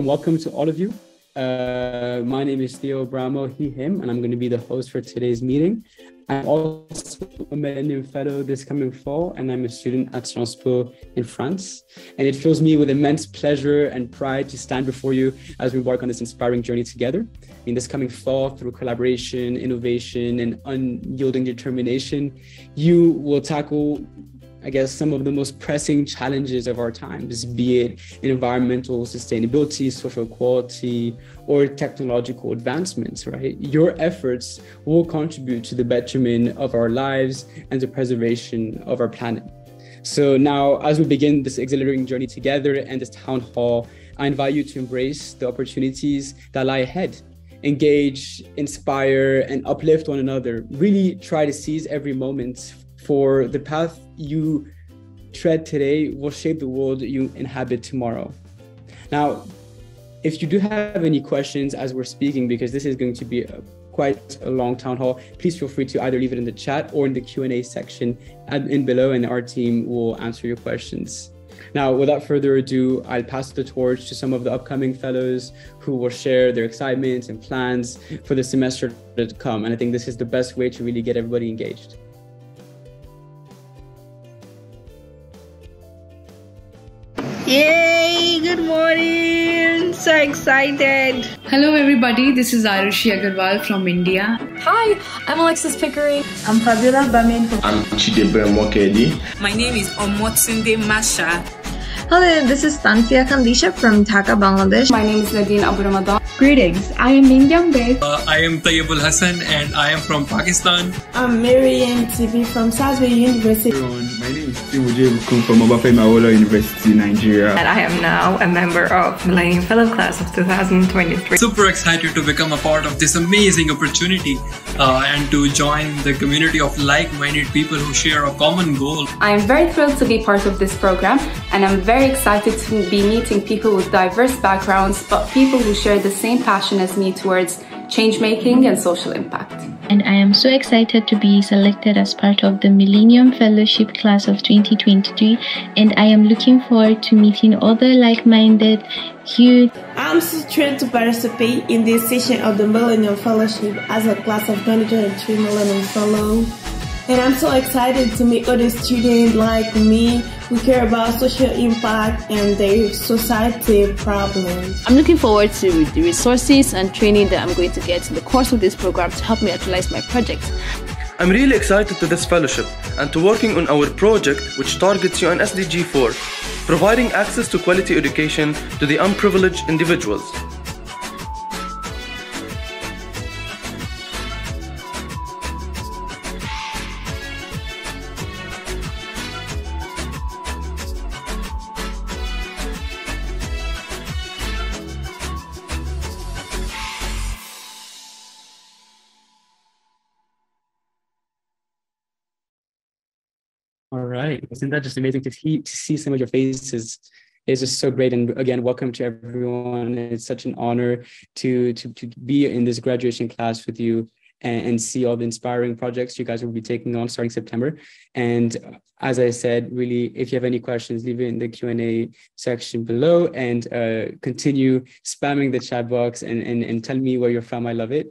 warm welcome to all of you. My name is Theo Bramo, he, him, and I'm going to be the host for today's meeting. I'm also a Millennium Fellow this coming fall, and I'm a student at Sciences Po in France. And it fills me with immense pleasure and pride to stand before you as we embark on this inspiring journey together. In this coming fall, through collaboration, innovation, and unyielding determination, you will tackle some of the most pressing challenges of our times, be it in environmental sustainability, social equality, or technological advancements, right? Your efforts will contribute to the betterment of our lives and the preservation of our planet. So now, as we begin this exhilarating journey together and this town hall, I invite you to embrace the opportunities that lie ahead. Engage, inspire, and uplift one another. Really try to seize every moment, for the path you tread today will shape the world you inhabit tomorrow. Now, if you do have any questions as we're speaking, because this is going to be quite a long town hall, please feel free to either leave it in the chat or in the Q&A section in below, and our team will answer your questions. Now, without further ado, I'll pass the torch to some of the upcoming fellows who will share their excitement and plans for the semester to come. And I think this is the best way to really get everybody engaged. Yay! Good morning! So excited! Hello everybody, this is Arushi Agarwal from India. Hi, I'm Alexis Pickering. I'm Fabiola Bamin. I'm Chidebe Mokedi. My name is Omotunde Masha. Hello, this is Tanfia Khandisha from Dhaka, Bangladesh. My name is Nadine Abu Ramadan. Greetings, I am Mingyang Beg. I am Tayyibul Hassan and I am from Pakistan. I'm Mariam TV from Salisbury University. My name is Tiwuje Bukum from Obafemi Awolowo University, Nigeria. And I am now a member of Millennium Fellow Class of 2023. Super excited to become a part of this amazing opportunity and to join the community of like-minded people who share a common goal. I am very thrilled to be part of this program, and I'm very excited to be meeting people with diverse backgrounds, but people who share the same passion as me towards change making and social impact. And I am so excited to be selected as part of the Millennium Fellowship Class of 2023, and I am looking forward to meeting other like-minded youth. I'm so thrilled to participate in this session of the Millennium Fellowship as a class of 2023 Millennium Fellow. And I'm so excited to meet other students like me who care about social impact and their society problems. I'm looking forward to the resources and training that I'm going to get in the course of this program to help me actualize my project. I'm really excited to this fellowship and to working on our project, which targets UN SDG 4, providing access to quality education to the unprivileged individuals. All right, isn't that just amazing to see some of your faces? It's just so great. And again, welcome to everyone. It's such an honor to be in this graduation class with you and see all the inspiring projects you guys will be taking on starting September. And as I said, really, if you have any questions, leave it in the Q&A section below and continue spamming the chat box and tell me where you're from. I love it.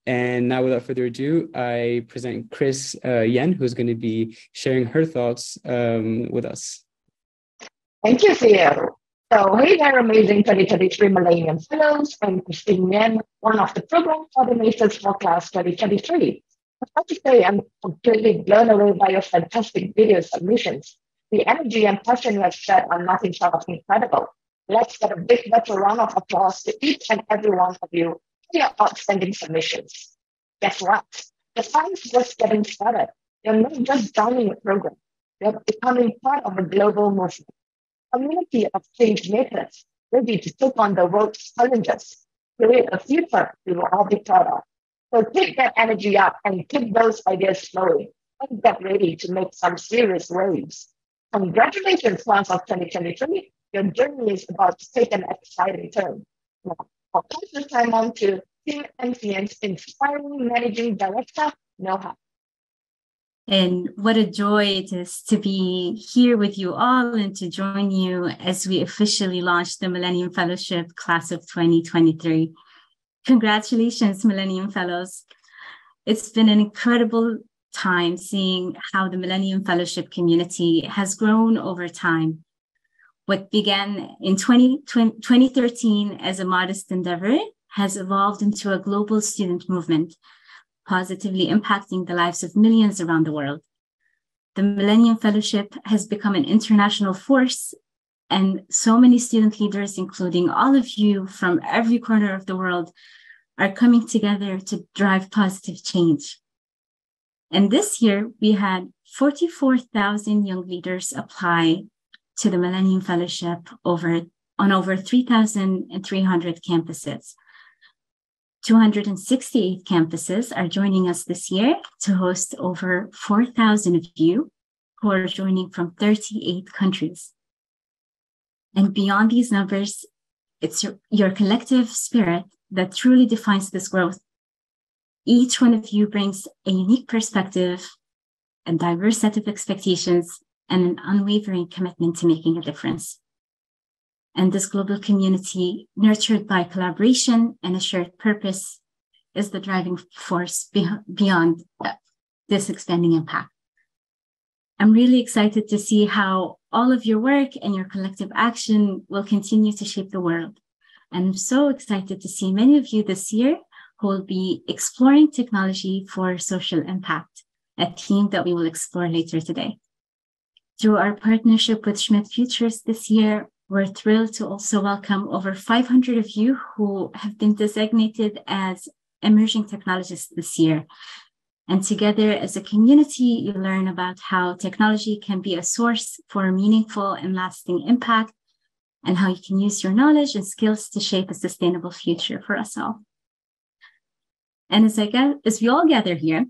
And now, without further ado, I present Chris Yen, who's going to be sharing her thoughts with us. Thank you, Theo. So, hey there, amazing 2023 Millennium Fellows. I'm Christine Yen, one of the program coordinators for Class 2023. I have to say, I'm completely blown away by your fantastic video submissions. The energy and passion you have shared are nothing short of incredible. Let's get a big virtual round of applause to each and every one of you. Your outstanding submissions. Guess what? The fun is just getting started. You're not just joining a program. You're becoming part of a global movement. A community of change makers ready to take on the world's challenges, create a future we will all be proud of. So take that energy up and keep those ideas flowing and get ready to make some serious waves. Congratulations, class of 2023. Your journey is about to take an exciting turn. Now, I'll pass the time on to Team NCN's Inspiring Managing Director, Noha. And what a joy it is to be here with you all and to join you as we officially launch the Millennium Fellowship Class of 2023. Congratulations, Millennium Fellows. It's been an incredible time seeing how the Millennium Fellowship community has grown over time. What began in 2013 as a modest endeavor has evolved into a global student movement, positively impacting the lives of millions around the world. The Millennium Fellowship has become an international force, and so many student leaders, including all of you from every corner of the world, are coming together to drive positive change. And this year, we had 44,000 young leaders apply to the Millennium Fellowship on over 3,300 campuses. 268 campuses are joining us this year to host over 4,000 of you who are joining from 38 countries. And beyond these numbers, it's your collective spirit that truly defines this growth. Each one of you brings a unique perspective, a diverse set of expectations, and an unwavering commitment to making a difference. And this global community, nurtured by collaboration and a shared purpose, is the driving force beyond this expanding impact. I'm really excited to see how all of your work and your collective action will continue to shape the world. And I'm so excited to see many of you this year who will be exploring technology for social impact, a theme that we will explore later today. Through our partnership with Schmidt Futures this year, we're thrilled to also welcome over 500 of you who have been designated as emerging technologists this year. And together as a community, you learn about how technology can be a source for meaningful and lasting impact, and how you can use your knowledge and skills to shape a sustainable future for us all. And as we all gather here,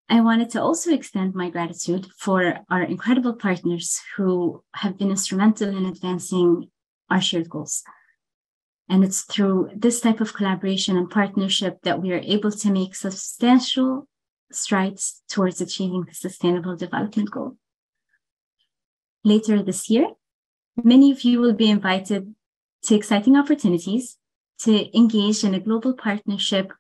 I wanted to also extend my gratitude for our incredible partners who have been instrumental in advancing our shared goals. And it's through this type of collaboration and partnership that we are able to make substantial strides towards achieving the Sustainable Development Goal. Later this year, many of you will be invited to exciting opportunities to engage in a global partnership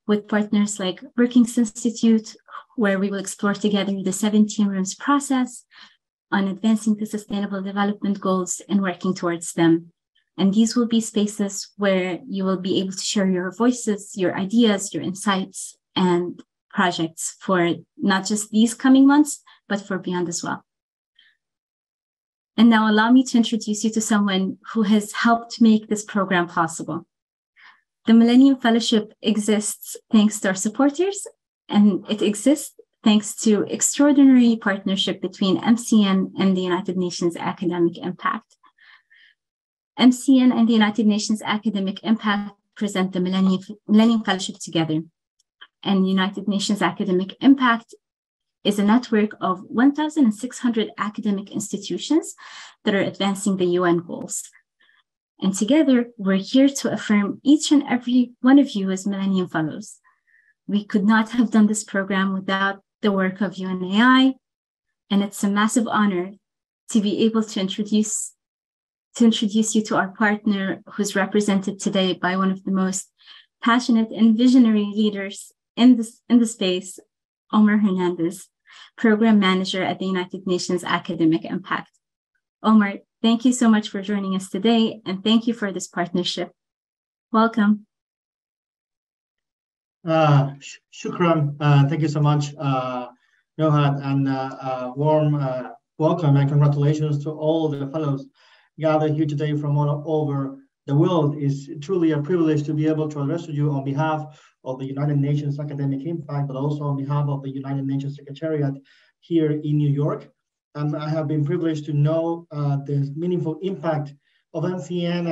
with partners like Brookings Institute, where we will explore together the 17 rooms process on advancing the Sustainable Development Goals and working towards them. And these will be spaces where you will be able to share your voices, your ideas, your insights, and projects for not just these coming months, but for beyond as well. And now allow me to introduce you to someone who has helped make this program possible. The Millennium Fellowship exists thanks to our supporters, and it exists thanks to extraordinary partnership between MCN and the United Nations Academic Impact. MCN and the United Nations Academic Impact present the Millennium Fellowship together. And United Nations Academic Impact is a network of 1,600 academic institutions that are advancing the UN goals. And together, we're here to affirm each and every one of you as Millennium Fellows. We could not have done this program without the work of UNAI, and it's a massive honor to be able to introduce you to our partner, who's represented today by one of the most passionate and visionary leaders in the space, Omar Hernandez, Program Manager at the United Nations Academic Impact. Omar, thank you so much for joining us today, and thank you for this partnership. Welcome. Shukran. Thank you so much, Nohad, and warm welcome and congratulations to all the fellows gathered here today from all over the world. It's truly a privilege to be able to address you on behalf of the United Nations Academic Impact, but also on behalf of the United Nations Secretariat here in New York. And I have been privileged to know the meaningful impact of MCN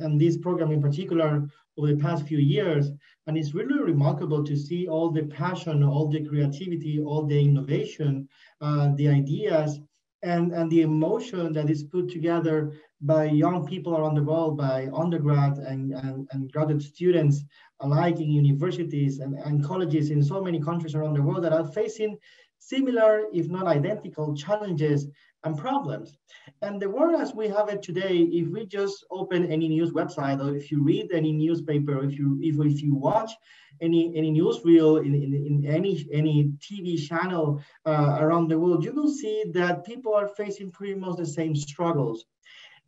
and this program in particular over the past few years. And it's really remarkable to see all the passion, all the creativity, all the innovation, the ideas, and the emotion that is put together by young people around the world, by undergrad and graduate students alike in universities and colleges in so many countries around the world that are facing similar, if not identical, challenges and problems. And the world as we have it today, if we just open any news website, or if you read any newspaper, if you watch any newsreel in any TV channel around the world, you will see that people are facing pretty much the same struggles.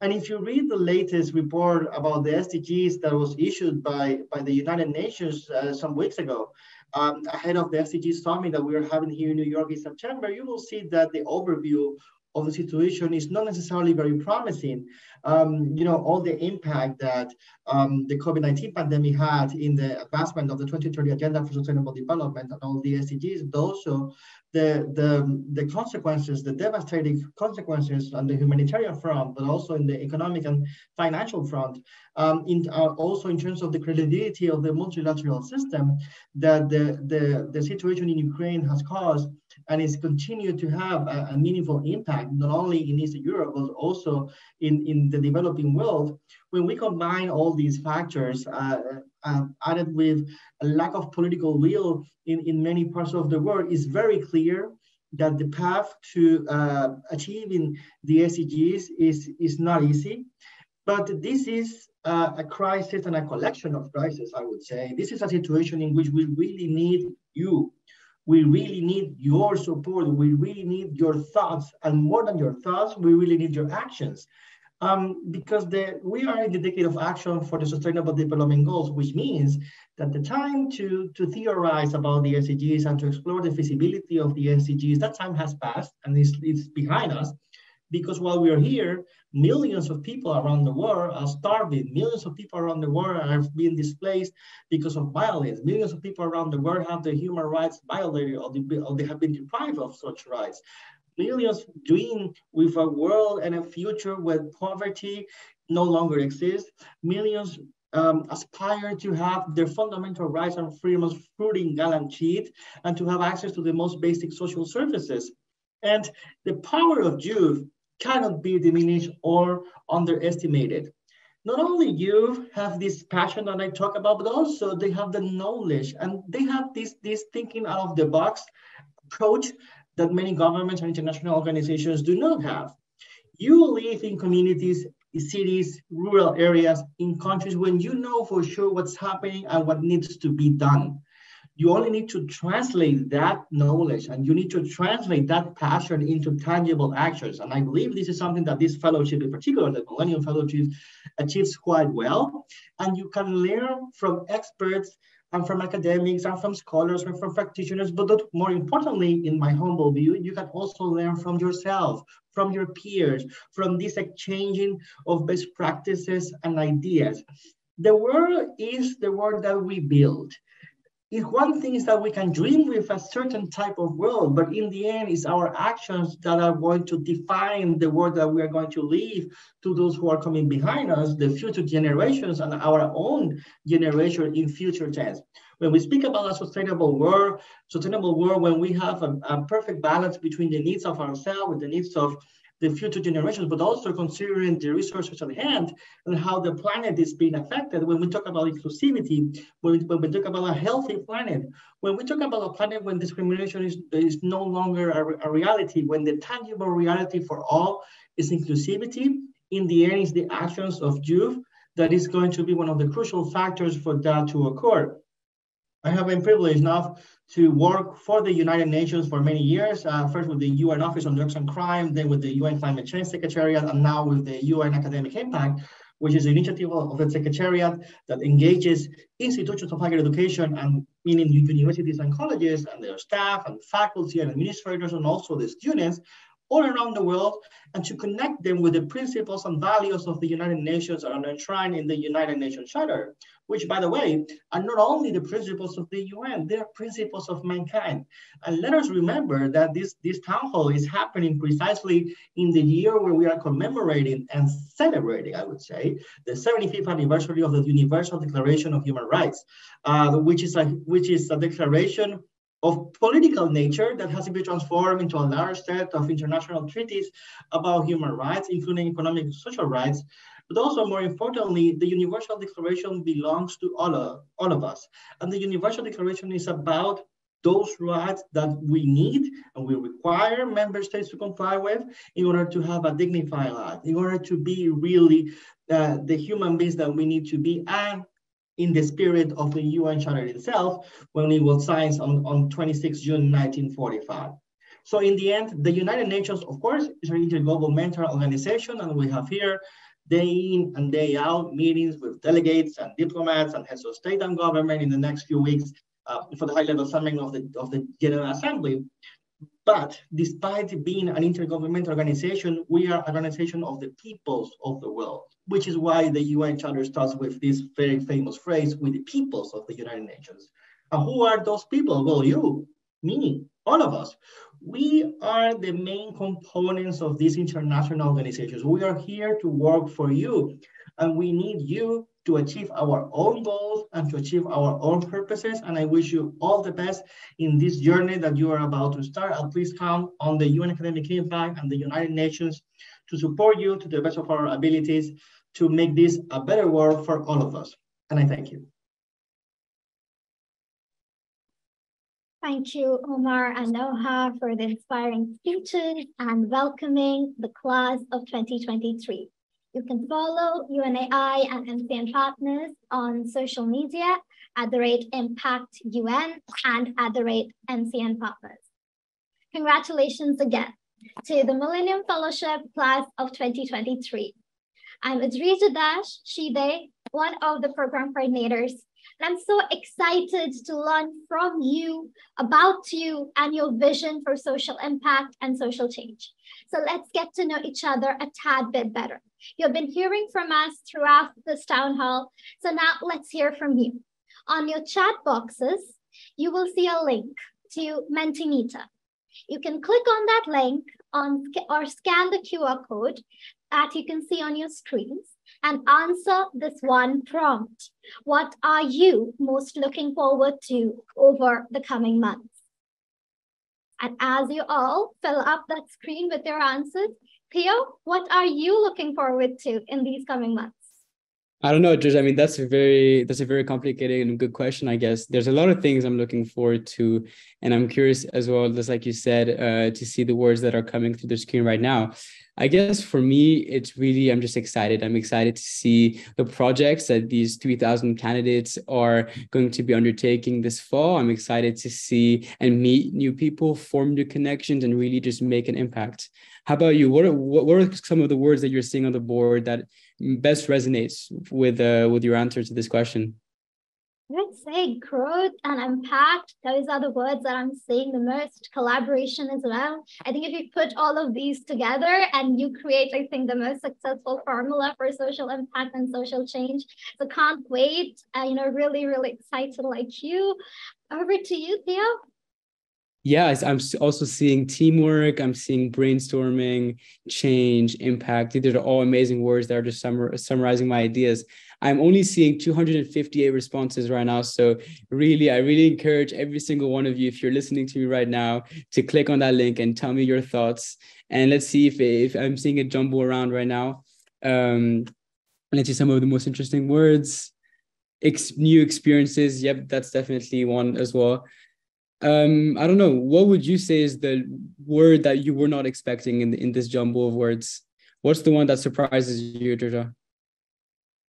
And if you read the latest report about the SDGs that was issued by the United Nations some weeks ago, ahead of the SDG summit that we are having here in New York in September, you will see that the overview of the situation is not necessarily very promising. All the impact that the COVID-19 pandemic had in the advancement of the 2030 Agenda for Sustainable Development and all the SDGs, but also the consequences, the devastating consequences on the humanitarian front, but also in the economic and financial front, also in terms of the credibility of the multilateral system that the situation in Ukraine has caused, and is continued to have a meaningful impact, not only in Eastern Europe, but also in the developing world. When we combine all these factors, added with a lack of political will in many parts of the world, is very clear that the path to achieving the SDGs is not easy. But this is a crisis and a collection of crises, I would say. This is a situation in which we really need you. We really need your support. We really need your thoughts. And more than your thoughts, we really need your actions. Because we are in the decade of action for the Sustainable Development Goals, which means that the time to theorize about the SDGs and to explore the feasibility of the SDGs, that time has passed and it's behind us. Because while we are here, millions of people around the world are starving. Millions of people around the world are being displaced because of violence. Millions of people around the world have their human rights violated, or they have been deprived of such rights. Millions dream with a world and a future where poverty no longer exists. Millions aspire to have their fundamental rights and freedoms fully guaranteed, and to have access to the most basic social services. And the power of youth cannot be diminished or underestimated. Not only youth have this passion that I talk about, but also they have the knowledge, and they have this thinking out of the box approach that many governments and international organizations do not have. You live in communities, in cities, rural areas, in countries when you know for sure what's happening and what needs to be done. You only need to translate that knowledge, and you need to translate that passion into tangible actions. And I believe this is something that this fellowship, in particular, the Millennium Fellowship, achieves quite well. And you can learn from experts and from academics and from scholars and from practitioners, but more importantly, in my humble view, you can also learn from yourself, from your peers, from this exchanging of best practices and ideas. The world is the world that we build. If one thing is that we can dream with a certain type of world, but in the end, it's our actions that are going to define the world that we are going to leave to those who are coming behind us, the future generations, and our own generation in future tense. When we speak about a sustainable world, when we have a perfect balance between the needs of ourselves and the needs of the future generations, but also considering the resources at hand and how the planet is being affected. When we talk about inclusivity, when we talk about a healthy planet, when we talk about a planet when discrimination is no longer a reality, when the tangible reality for all is inclusivity, in the end is the actions of youth that is going to be one of the crucial factors for that to occur. I have been privileged enough to work for the United Nations for many years, first with the UN Office on Drugs and Crime, then with the UN Climate Change Secretariat, and now with the UN Academic Impact, which is an initiative of the Secretariat that engages institutions of higher education, and meaning universities and colleges and their staff and faculty and administrators, and also the students all around the world, and to connect them with the principles and values of the United Nations that are enshrined in the United Nations Charter, which, by the way, are not only the principles of the UN, they are principles of mankind. And let us remember that this town hall is happening precisely in the year where we are commemorating and celebrating, I would say, the 75th anniversary of the Universal Declaration of Human Rights, which is a declaration of political nature that has been transformed into a large set of international treaties about human rights, including economic and social rights. But also, more importantly, the Universal Declaration belongs to all of us. And the Universal Declaration is about those rights that we need and we require member states to comply with in order to have a dignified life, in order to be really the human beings that we need to be, and in the spirit of the UN Charter itself, when it was signed on 26 June 1945. So in the end, the United Nations, of course, is an intergovernmental organization, and we have here day in and day out meetings with delegates and diplomats and heads of state and government in the next few weeks for the high-level summit of the General Assembly. But despite being an intergovernmental organization, we are an organization of the peoples of the world, which is why the UN Charter starts with this very famous phrase, with the peoples of the United Nations. And who are those people? Well, you, me, all of us. We are the main components of these international organizations. We are here to work for you, and we need you to achieve our own goals and to achieve our own purposes. And I wish you all the best in this journey that you are about to start. And please count on the UN Academic Impact and the United Nations to support you to the best of our abilities to make this a better world for all of us. And I thank you. Thank you, Omar and Noha, for the inspiring speeches and welcoming the class of 2023. You can follow UNAI and MCN partners on social media @ImpactUN and @MCN partners. Congratulations again to the Millennium Fellowship Class of 2023. I'm Adrija Dash Shide, one of the program coordinators. And I'm so excited to learn from you, about you, and your vision for social impact and social change. So let's get to know each other a tad bit better. You've been hearing from us throughout this town hall. So now let's hear from you. On your chat boxes, you will see a link to Mentimeter. You can click on that link or scan the QR code that you can see on your screens and answer this one prompt. What are you most looking forward to over the coming months? And as you all fill up that screen with your answers, Theo, what are you looking forward to in these coming months? I don't know, George. I mean, that's a very complicated and good question, I guess. There's a lot of things I'm looking forward to, and I'm curious as well, just like you said, to see the words that are coming through the screen right now. I guess for me, it's really, I'm just excited. I'm excited to see the projects that these 3,000 candidates are going to be undertaking this fall. I'm excited to see and meet new people, form new connections, and really just make an impact. How about you? What are some of the words that you're seeing on the board that best resonates with your answer to this question? I'd say growth and impact. Those are the words that I'm seeing the most. Collaboration as well. I think if you put all of these together and you create, I think, the most successful formula for social impact and social change. So can't wait. Really, really excited like you. Over to you, Theo. Yes, I'm also seeing teamwork. I'm seeing brainstorming, change, impact. These are all amazing words that are just summarizing my ideas. I'm only seeing 258 responses right now. So I really encourage every single one of you, if you're listening to me right now, to click on that link and tell me your thoughts. And let's see if I'm seeing it jumble around right now. Let's see some of the most interesting words. New experiences. Yep, that's definitely one as well. I don't know. What would you say is the word that you were not expecting in this jumble of words? What's the one that surprises you, Georgia?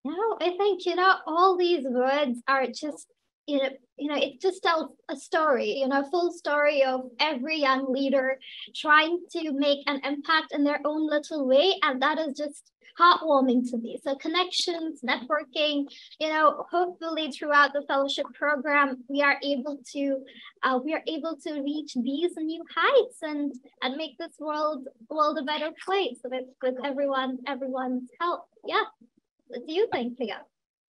No, I think, all these words are just, it just tells a story, full story of every young leader trying to make an impact in their own little way. And that is just heartwarming to me. So connections, networking, hopefully throughout the fellowship program, we are able to reach these new heights and make this world a better place with everyone's help. Yeah. What do you think, Theo?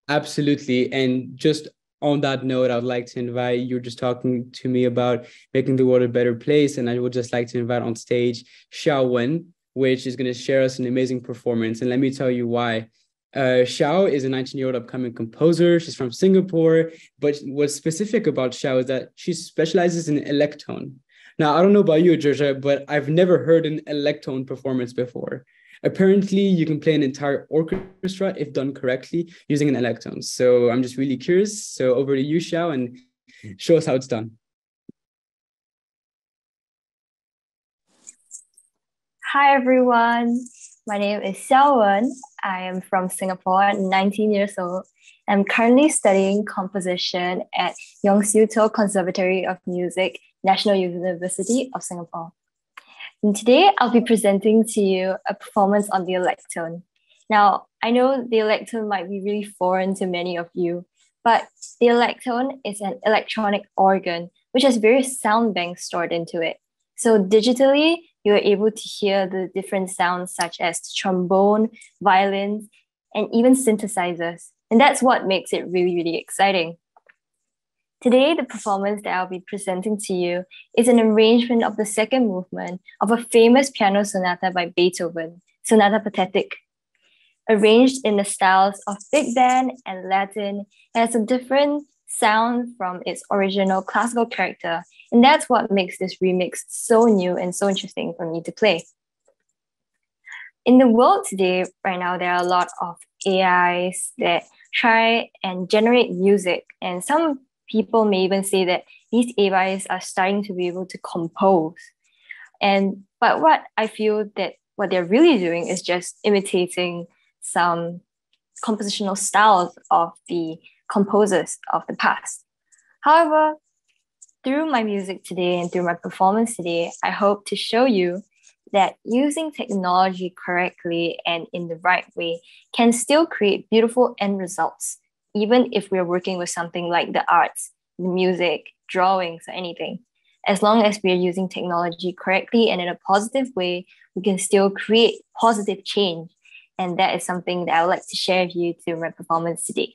Absolutely. And just on that note, I'd like to invite, you're just talking to me about making the world a better place. And I would just like to invite on stage Xiao Wen, which is going to share us an amazing performance. And let me tell you why. Xiao is a 19-year-old upcoming composer. She's from Singapore. But what's specific about Xiao is that she specializes in electone. Now, I don't know about you, Georgia, but I've never heard an electone performance before. Apparently, you can play an entire orchestra if done correctly using an electone. So I'm just really curious. So over to you, Xiao, and show us how it's done. Hi everyone, my name is Xiao Wen. I am from Singapore, 19 years old. I'm currently studying composition at Yong Siu To Conservatory of Music, National University of Singapore. And today I'll be presenting to you a performance on the electone. Now, I know the electone might be really foreign to many of you, but the electone is an electronic organ which has various sound banks stored into it. So digitally, you're able to hear the different sounds such as trombone, violins, and even synthesizers. And that's what makes it really, really exciting. Today, the performance that I'll be presenting to you is an arrangement of the second movement of a famous piano sonata by Beethoven, Sonata Pathetic. Arranged in the styles of big band and Latin, it has a different sound from its original classical character. And that's what makes this remix so new and so interesting for me to play. In the world today, right now, there are a lot of AIs that try and generate music. And some people may even say that these AIs are starting to be able to compose. But what I feel that what they're really doing is just imitating some compositional styles of the composers of the past. However, through my music today and through my performance today, I hope to show you that using technology correctly and in the right way can still create beautiful end results, even if we're working with something like the arts, the music, drawings, or anything. As long as we're using technology correctly and in a positive way, we can still create positive change. And that is something that I would like to share with you through my performance today.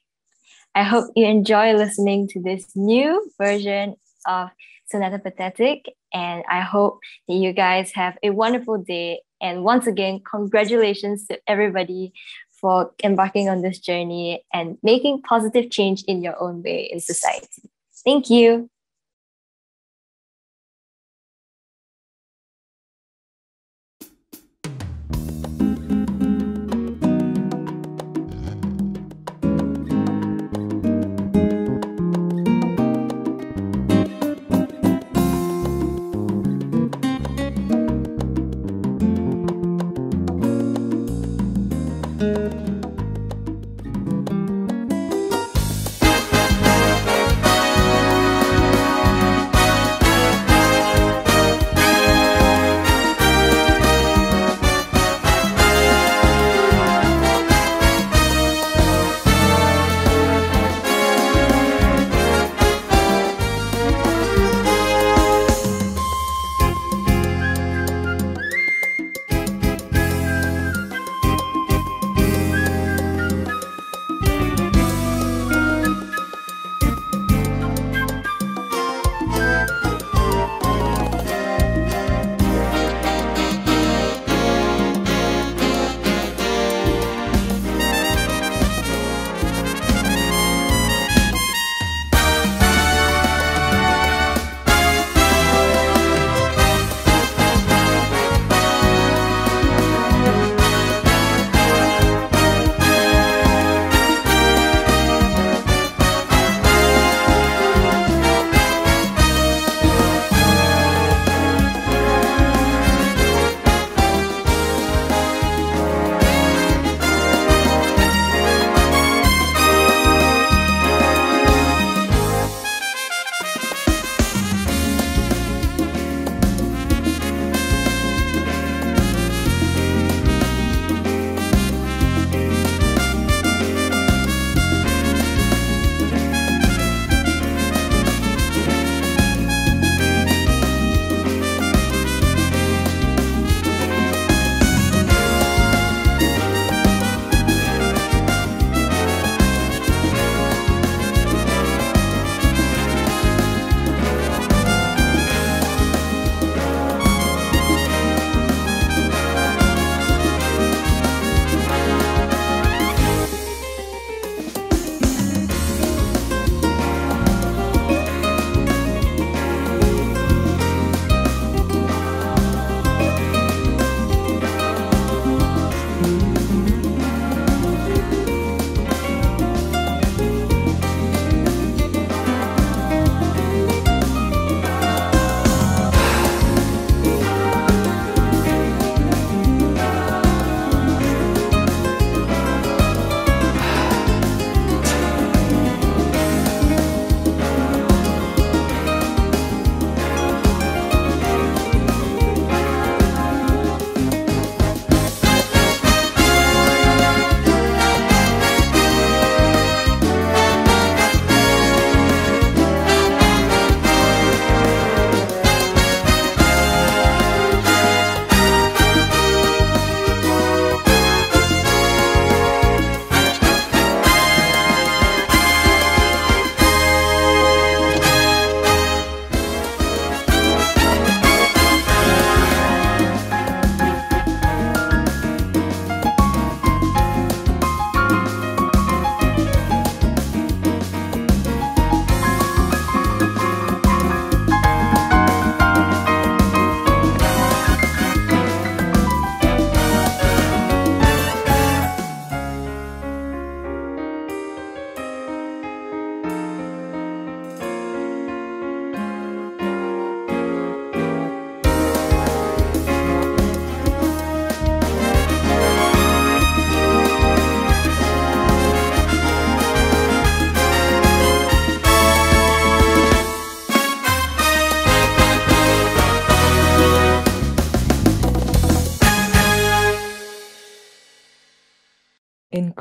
I hope you enjoy listening to this new version of Sonata Pathetic, and I hope that you guys have a wonderful day. And once again, congratulations to everybody for embarking on this journey and making positive change in your own way in society. Thank you.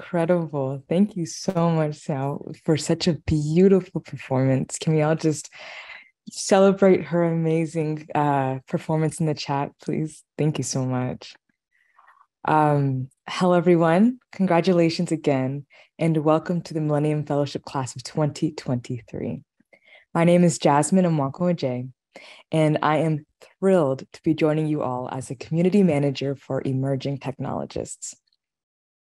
incredible. Thank you so much, Sal, for such a beautiful performance. Can we all just celebrate her amazing performance in the chat, please? Thank you so much. Hello, everyone. Congratulations again, and welcome to the Millennium Fellowship Class of 2023. My name is Jasmine Amwako-Ajay, and I am thrilled to be joining you all as a community manager for emerging technologists.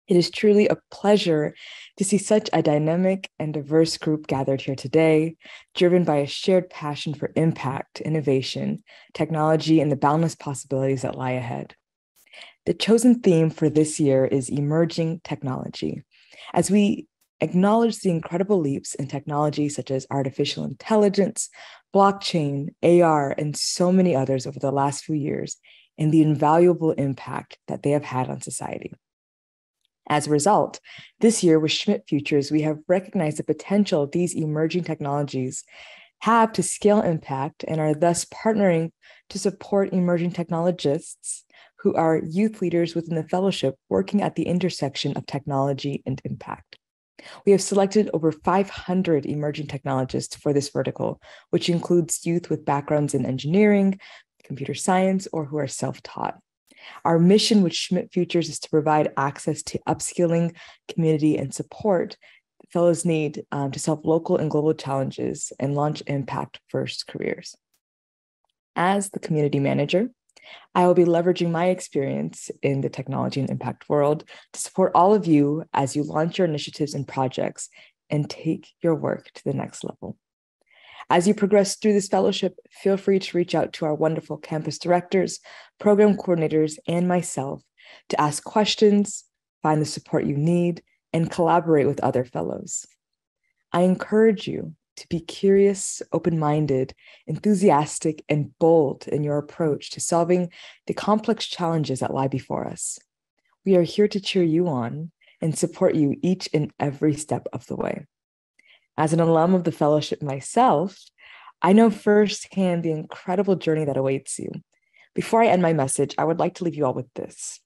It is truly a pleasure to see such a dynamic and diverse group gathered here today, driven by a shared passion for impact, innovation, technology, and the boundless possibilities that lie ahead. The chosen theme for this year is emerging technology, as we acknowledge the incredible leaps in technology such as artificial intelligence, blockchain, AR, and so many others over the last few years, and the invaluable impact that they have had on society. As a result, this year with Schmidt Futures, we have recognized the potential these emerging technologies have to scale impact and are thus partnering to support emerging technologists who are youth leaders within the fellowship working at the intersection of technology and impact. We have selected over 500 emerging technologists for this vertical, which includes youth with backgrounds in engineering, computer science, or who are self-taught. Our mission with Schmidt Futures is to provide access to upskilling, community, and support fellows need to solve local and global challenges and launch impact-first careers. As the community manager, I will be leveraging my experience in the technology and impact world to support all of you as you launch your initiatives and projects and take your work to the next level. As you progress through this fellowship, feel free to reach out to our wonderful campus directors, program coordinators, and myself to ask questions, find the support you need, and collaborate with other fellows. I encourage you to be curious, open-minded, enthusiastic, and bold in your approach to solving the complex challenges that lie before us. We are here to cheer you on and support you each and every step of the way. As an alum of the fellowship myself, I know firsthand the incredible journey that awaits you. Before I end my message, I would like to leave you all with this.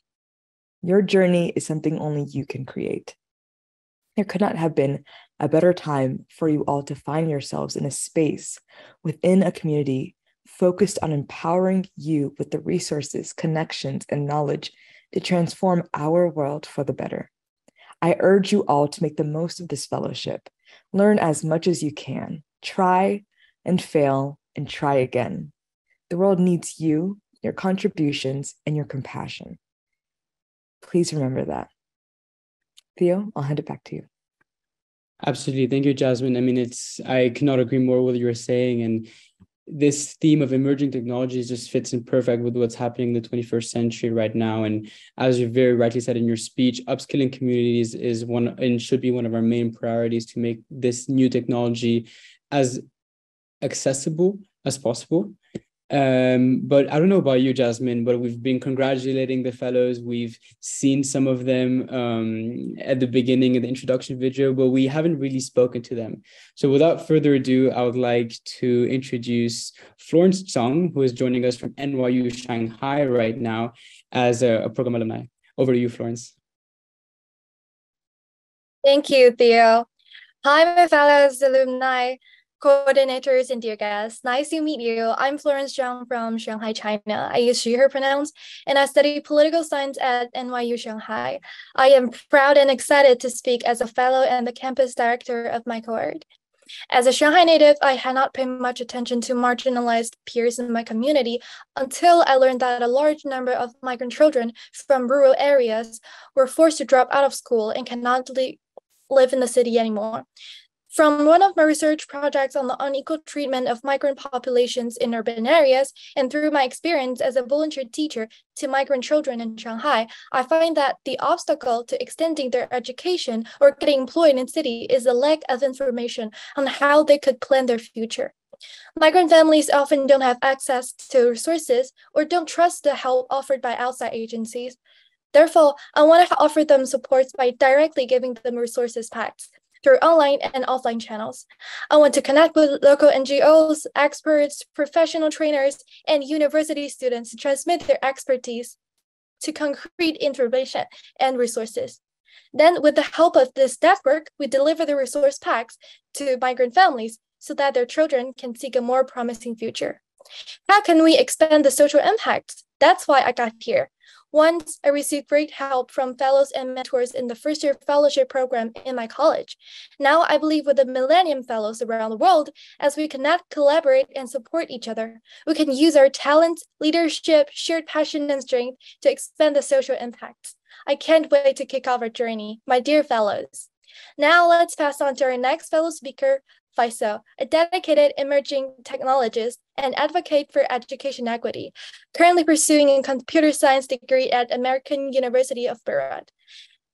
Your journey is something only you can create. There could not have been a better time for you all to find yourselves in a space within a community focused on empowering you with the resources, connections, and knowledge to transform our world for the better. I urge you all to make the most of this fellowship. Learn as much as you can. Try and fail and try again. The world needs you, your contributions, and your compassion. Please remember that. Theo, I'll hand it back to you. Absolutely. Thank you, Jasmine. I mean, I cannot agree more with what you're saying. And this theme of emerging technologies just fits in perfect with what's happening in the 21st century right now. And as you very rightly said in your speech, upskilling communities is one and should be one of our main priorities to make this new technology as accessible as possible. But I don't know about you, Jasmine, but we've been congratulating the fellows. We've seen some of them at the beginning of the introduction video, but we haven't really spoken to them. So without further ado, I would like to introduce Florence Chung, who is joining us from NYU Shanghai right now as a program alumni. Over to you, Florence. Thank you, Theo. Hi, my fellows alumni, coordinators, and dear guests. Nice to meet you. I'm Florence Zhang from Shanghai, China. I use she, her pronouns, and I study political science at NYU Shanghai. I am proud and excited to speak as a fellow and the campus director of my cohort. As a Shanghai native, I had not paid much attention to marginalized peers in my community until I learned that a large number of migrant children from rural areas were forced to drop out of school and cannot live in the city anymore. From one of my research projects on the unequal treatment of migrant populations in urban areas, and through my experience as a volunteer teacher to migrant children in Shanghai, I find that the obstacle to extending their education or getting employed in city is the lack of information on how they could plan their future. Migrant families often don't have access to resources or don't trust the help offered by outside agencies. Therefore, I want to offer them supports by directly giving them resources packs through online and offline channels. I want to connect with local NGOs, experts, professional trainers, and university students to transmit their expertise to concrete information and resources. Then, with the help of this network, we deliver the resource packs to migrant families so that their children can seek a more promising future. How can we expand the social impact? That's why I got here. Once, I received great help from fellows and mentors in the first-year fellowship program in my college. Now, I believe with the Millennium Fellows around the world, as we connect, collaborate, and support each other, we can use our talents, leadership, shared passion, and strength to expand the social impact. I can't wait to kick off our journey, my dear fellows. Now, let's pass on to our next fellow speaker, Faisal, a dedicated emerging technologist and advocate for education equity, currently pursuing a computer science degree at American University of Beirut.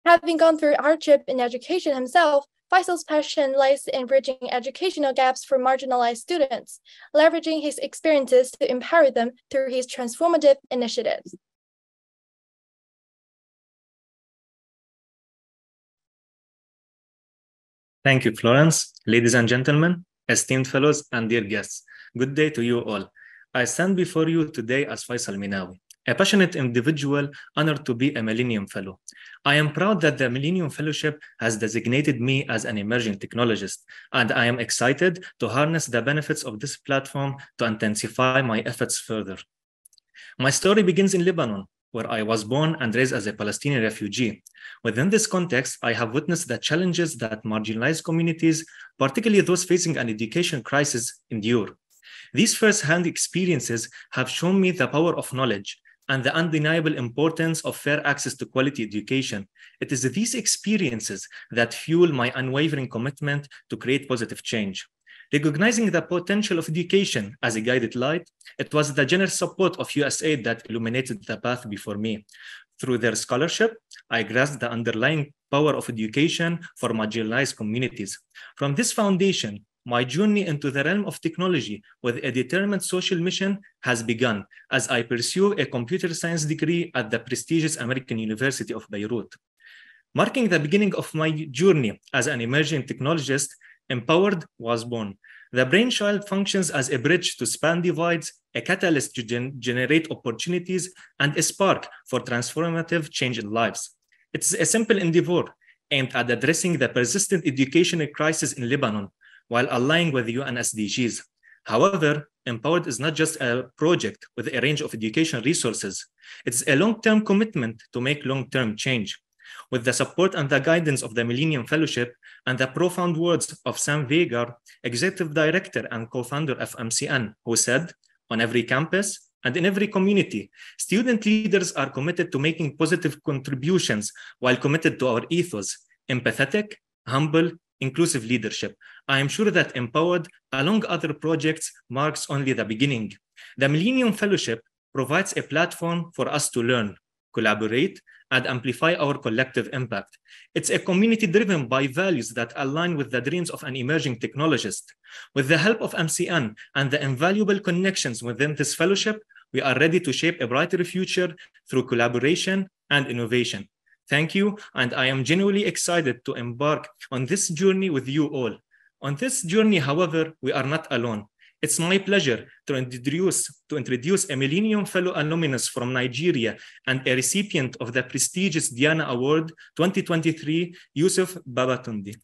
Having gone through hardship in education himself, Faisal's passion lies in bridging educational gaps for marginalized students, leveraging his experiences to empower them through his transformative initiatives. Thank you, Florence. Ladies and gentlemen, esteemed fellows and dear guests, good day to you all. I stand before you today as Faisal Minawi, a passionate individual honored to be a Millennium Fellow. I am proud that the Millennium Fellowship has designated me as an emerging technologist, and I am excited to harness the benefits of this platform to intensify my efforts further. My story begins in Lebanon, where I was born and raised as a Palestinian refugee. Within this context, I have witnessed the challenges that marginalized communities, particularly those facing an education crisis, endure. These first-hand experiences have shown me the power of knowledge and the undeniable importance of fair access to quality education. It is these experiences that fuel my unwavering commitment to create positive change. Recognizing the potential of education as a guided light, it was the generous support of USAID that illuminated the path before me. Through their scholarship, I grasped the underlying power of education for marginalized communities. From this foundation, my journey into the realm of technology with a determined social mission has begun as I pursue a computer science degree at the prestigious American University of Beirut. Marking the beginning of my journey as an emerging technologist, Empowered was born. The brainchild functions as a bridge to span divides, a catalyst to generate opportunities, and a spark for transformative change in lives. It's a simple endeavor aimed at addressing the persistent educational crisis in Lebanon while aligning with UN SDGs. However, Empowered is not just a project with a range of education resources. It's a long-term commitment to make long-term change. With the support and the guidance of the Millennium Fellowship and the profound words of Sam Vegar, Executive Director and co-founder of MCN, who said, on every campus and in every community, student leaders are committed to making positive contributions while committed to our ethos, empathetic, humble, inclusive leadership. I am sure that Empowered, along other projects, marks only the beginning. The Millennium Fellowship provides a platform for us to learn, collaborate, and amplify our collective impact. It's a community driven by values that align with the dreams of an emerging technologist. With the help of MCN and the invaluable connections within this fellowship, we are ready to shape a brighter future through collaboration and innovation. Thank you, and I am genuinely excited to embark on this journey with you all. On this journey, however, we are not alone. It's my pleasure to introduce a Millennium Fellow alumnus from Nigeria and a recipient of the prestigious Diana Award 2023, Yusuf Babatunde.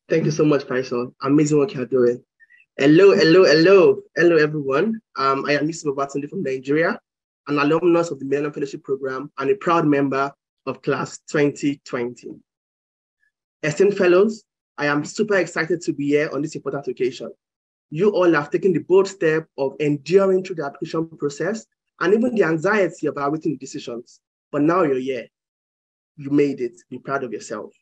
Thank you so much, Faisal. Amazing work you're doing. Hello, everyone. I am Yusuf Babatunde from Nigeria, an alumnus of the Millennium Fellowship Program and a proud member of Class 2020. Esteemed fellows, I am super excited to be here on this important occasion. You all have taken the bold step of enduring through the application process and even the anxiety of awaiting the decisions. But now you're here. You made it. Be proud of yourself.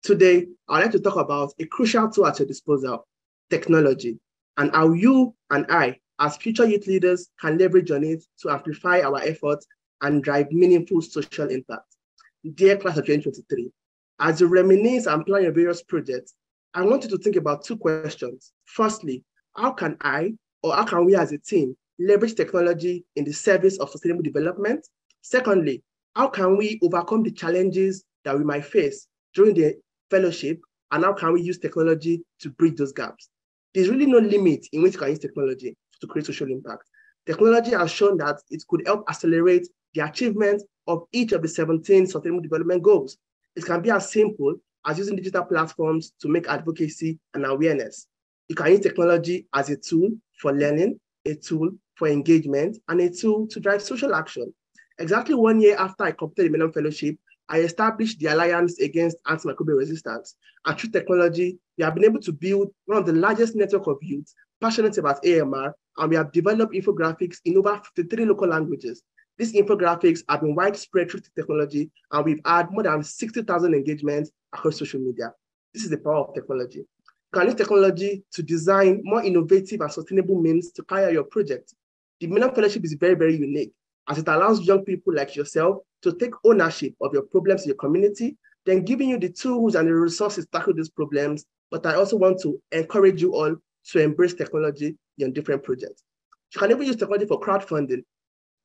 Today, I'd like to talk about a crucial tool at your disposal, technology, and how you and I, as future youth leaders, can leverage on it to amplify our efforts and drive meaningful social impact. Dear Class of 2023, as you reminisce and plan your various projects, I want you to think about two questions. Firstly, how can I, or how can we as a team, leverage technology in the service of sustainable development? Secondly, how can we overcome the challenges that we might face during the fellowship, and how can we use technology to bridge those gaps? There's really no limit in which you can use technology to create social impact. Technology has shown that it could help accelerate the achievement of each of the 17 sustainable development goals. It can be as simple as using digital platforms to make advocacy and awareness. You can use technology as a tool for learning, a tool for engagement, and a tool to drive social action. Exactly 1 year after I completed the Millennium Fellowship, I established the Alliance Against Antimicrobial Resistance. And through technology, we have been able to build one of the largest networks of youth passionate about AMR, and we have developed infographics in over 53 local languages. These infographics have been widespread through technology, and we've had more than 60,000 engagements across social media. This is the power of technology. You can use technology to design more innovative and sustainable means to carry out your project. The Millennium Fellowship is very, very unique, as it allows young people like yourself to take ownership of your problems in your community, then giving you the tools and the resources to tackle these problems. But I also want to encourage you all to embrace technology in different projects. You can even use technology for crowdfunding.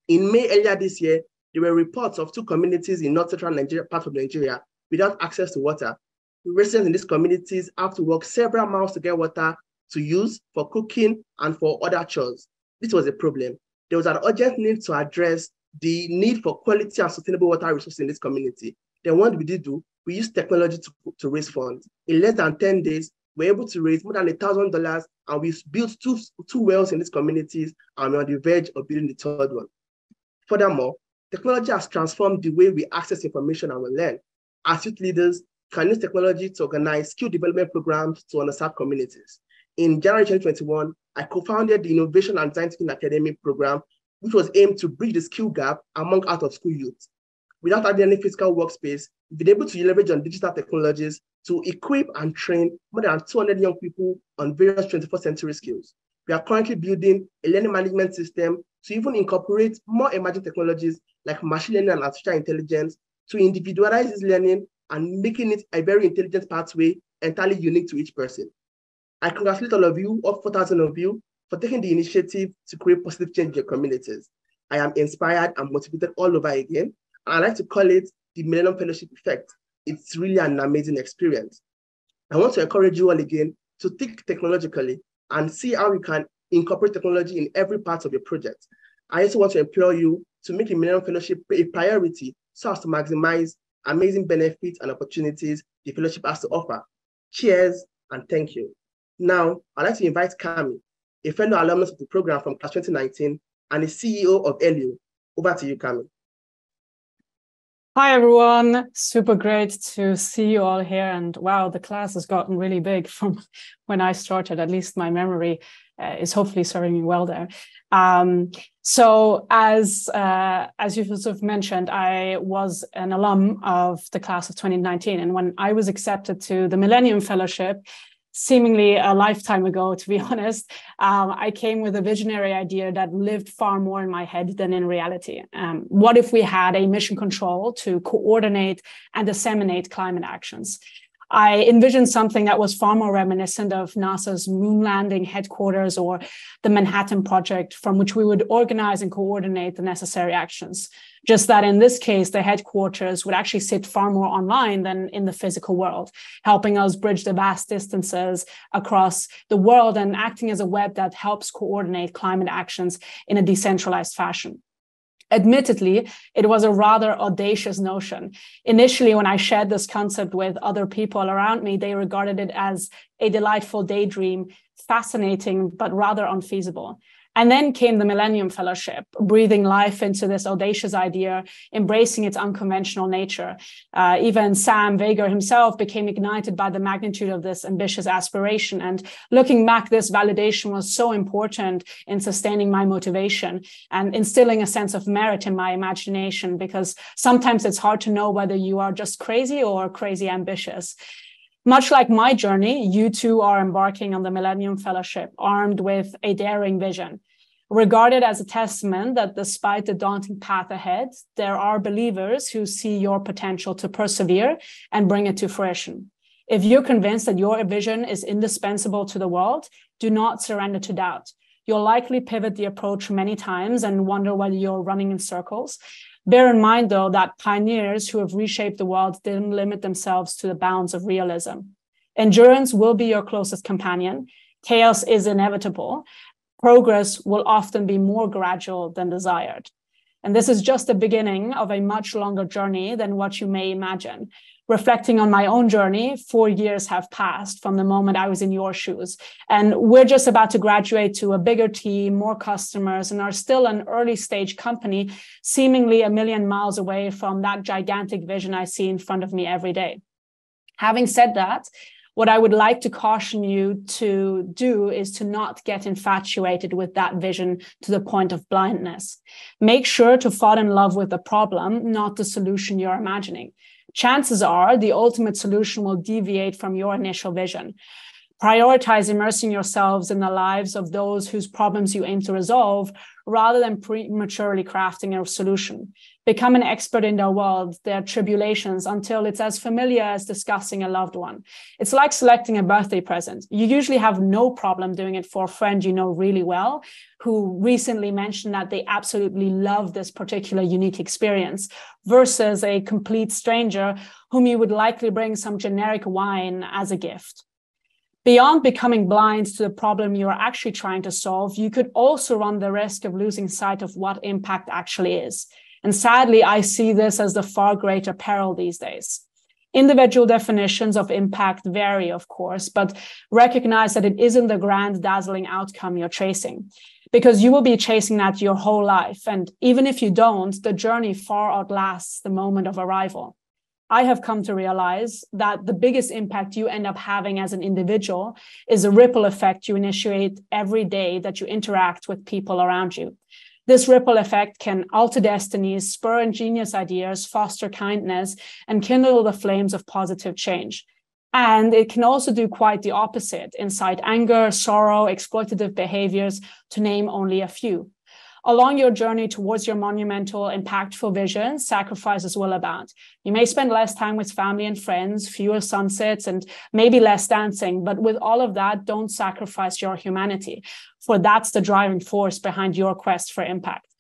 In May earlier this year, there were reports of 2 communities in north-central Nigeria, part of Nigeria, without access to water. The residents in these communities have to walk several miles to get water to use for cooking and for other chores. This was a problem. There was an urgent need to address the need for quality and sustainable water resources in this community. Then what we did do, we used technology to raise funds. In less than 10 days, we were able to raise more than $1,000, and we built two wells in these communities, and we're on the verge of building the 3rd one. Furthermore, technology has transformed the way we access information and we learn. As youth leaders, we can use technology to organize skill development programs to underserved communities. In January 2021, I co-founded the Innovation and Design Thinking Academy program, which was aimed to bridge the skill gap among out-of-school youth. Without having any physical workspace, we've been able to leverage on digital technologies to equip and train more than 200 young people on various 21st century skills. We are currently building a learning management system to even incorporate more emerging technologies like machine learning and artificial intelligence to individualize this learning and making it a very intelligent pathway entirely unique to each person. I congratulate all of you, all 4,000 of you, for taking the initiative to create positive change in your communities. I am inspired and motivated all over again, and I like to call it the Millennium Fellowship Effect. It's really an amazing experience. I want to encourage you all again to think technologically and see how you can incorporate technology in every part of your project. I also want to implore you to make the Millennium Fellowship a priority so as to maximize amazing benefits and opportunities the fellowship has to offer. Cheers and thank you. Now, I'd like to invite Kami, a fellow alumnus of the program from class 2019 and the CEO of LU. Over to you, Kami. Hi, everyone. Super great to see you all here. And wow, the class has gotten really big from when I started. At least my memory is hopefully serving me well there. So as Yusuf mentioned, I was an alum of the class of 2019. And when I was accepted to the Millennium Fellowship, seemingly a lifetime ago, to be honest, I came with a visionary idea that lived far more in my head than in reality. What if we had a mission control to coordinate and disseminate climate actions? I envisioned something that was far more reminiscent of NASA's moon landing headquarters or the Manhattan Project, from which we would organize and coordinate the necessary actions. Just that in this case, the headquarters would actually sit far more online than in the physical world, helping us bridge the vast distances across the world and acting as a web that helps coordinate climate actions in a decentralized fashion. Admittedly, it was a rather audacious notion. Initially, when I shared this concept with other people around me, they regarded it as a delightful daydream, fascinating, but rather unfeasible. And then came the Millennium Fellowship, breathing life into this audacious idea, embracing its unconventional nature. Even Sam Vega himself became ignited by the magnitude of this ambitious aspiration. And looking back, this validation was so important in sustaining my motivation and instilling a sense of merit in my imagination, because sometimes it's hard to know whether you are just crazy or crazy ambitious. Much like my journey, you too are embarking on the Millennium Fellowship, armed with a daring vision, regarded as a testament that despite the daunting path ahead, there are believers who see your potential to persevere and bring it to fruition. If you're convinced that your vision is indispensable to the world, do not surrender to doubt. You'll likely pivot the approach many times and wonder whether you're running in circles. Bear in mind, though, that pioneers who have reshaped the world didn't limit themselves to the bounds of realism. Endurance will be your closest companion. Chaos is inevitable. Progress will often be more gradual than desired. And this is just the beginning of a much longer journey than what you may imagine. Reflecting on my own journey, 4 years have passed from the moment I was in your shoes. And we're just about to graduate to a bigger team, more customers, and are still an early stage company, seemingly a million miles away from that gigantic vision I see in front of me every day. Having said that, what I would like to caution you to do is to not get infatuated with that vision to the point of blindness. Make sure to fall in love with the problem, not the solution you're imagining. Chances are the ultimate solution will deviate from your initial vision. Prioritize immersing yourselves in the lives of those whose problems you aim to resolve rather than prematurely crafting a solution. Become an expert in their world, their tribulations, until it's as familiar as discussing a loved one. It's like selecting a birthday present. You usually have no problem doing it for a friend you know really well, who recently mentioned that they absolutely love this particular unique experience, versus a complete stranger whom you would likely bring some generic wine as a gift. Beyond becoming blind to the problem you are actually trying to solve, you could also run the risk of losing sight of what impact actually is. And sadly, I see this as the far greater peril these days. Individual definitions of impact vary, of course, but recognize that it isn't the grand, dazzling outcome you're chasing, because you will be chasing that your whole life. And even if you don't, the journey far outlasts the moment of arrival. I have come to realize that the biggest impact you end up having as an individual is a ripple effect you initiate every day that you interact with people around you. This ripple effect can alter destinies, spur ingenious ideas, foster kindness, and kindle the flames of positive change. And it can also do quite the opposite, incite anger, sorrow, exploitative behaviors, to name only a few. Along your journey towards your monumental, impactful vision, sacrifices will abound. You may spend less time with family and friends, fewer sunsets, and maybe less dancing. But with all of that, don't sacrifice your humanity, for that's the driving force behind your quest for impact.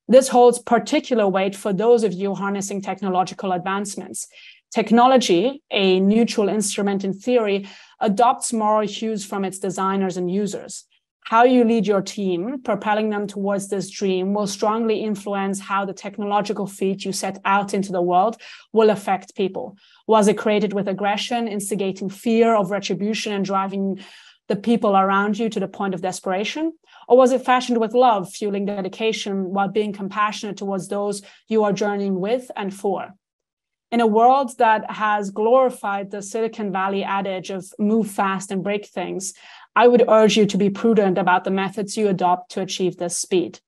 This holds particular weight for those of you harnessing technological advancements. Technology, a neutral instrument in theory, adopts moral hues from its designers and users. How you lead your team, propelling them towards this dream, will strongly influence how the technological feat you set out into the world will affect people. Was it created with aggression, instigating fear of retribution and driving the people around you to the point of desperation? Or was it fashioned with love, fueling dedication while being compassionate towards those you are journeying with and for? In a world that has glorified the Silicon Valley adage of move fast and break things, I would urge you to be prudent about the methods you adopt to achieve this speed.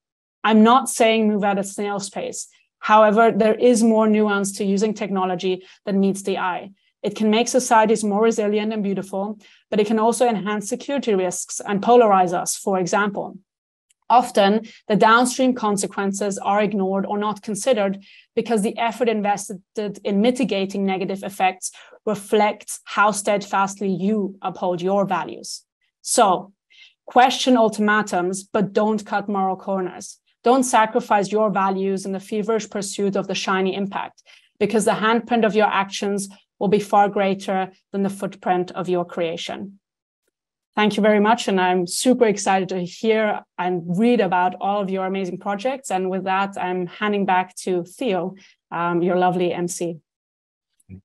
I'm not saying move at a snail's pace. However, there is more nuance to using technology than meets the eye. It can make societies more resilient and beautiful, but it can also enhance security risks and polarize us, for example. Often, the downstream consequences are ignored or not considered because the effort invested in mitigating negative effects reflects how steadfastly you uphold your values. So, question ultimatums, but don't cut moral corners. Don't sacrifice your values in the feverish pursuit of the shiny impact, because the handprint of your actions will be far greater than the footprint of your creation. Thank you very much, and I'm super excited to hear and read about all of your amazing projects. And with that, I'm handing back to Theo, your lovely MC.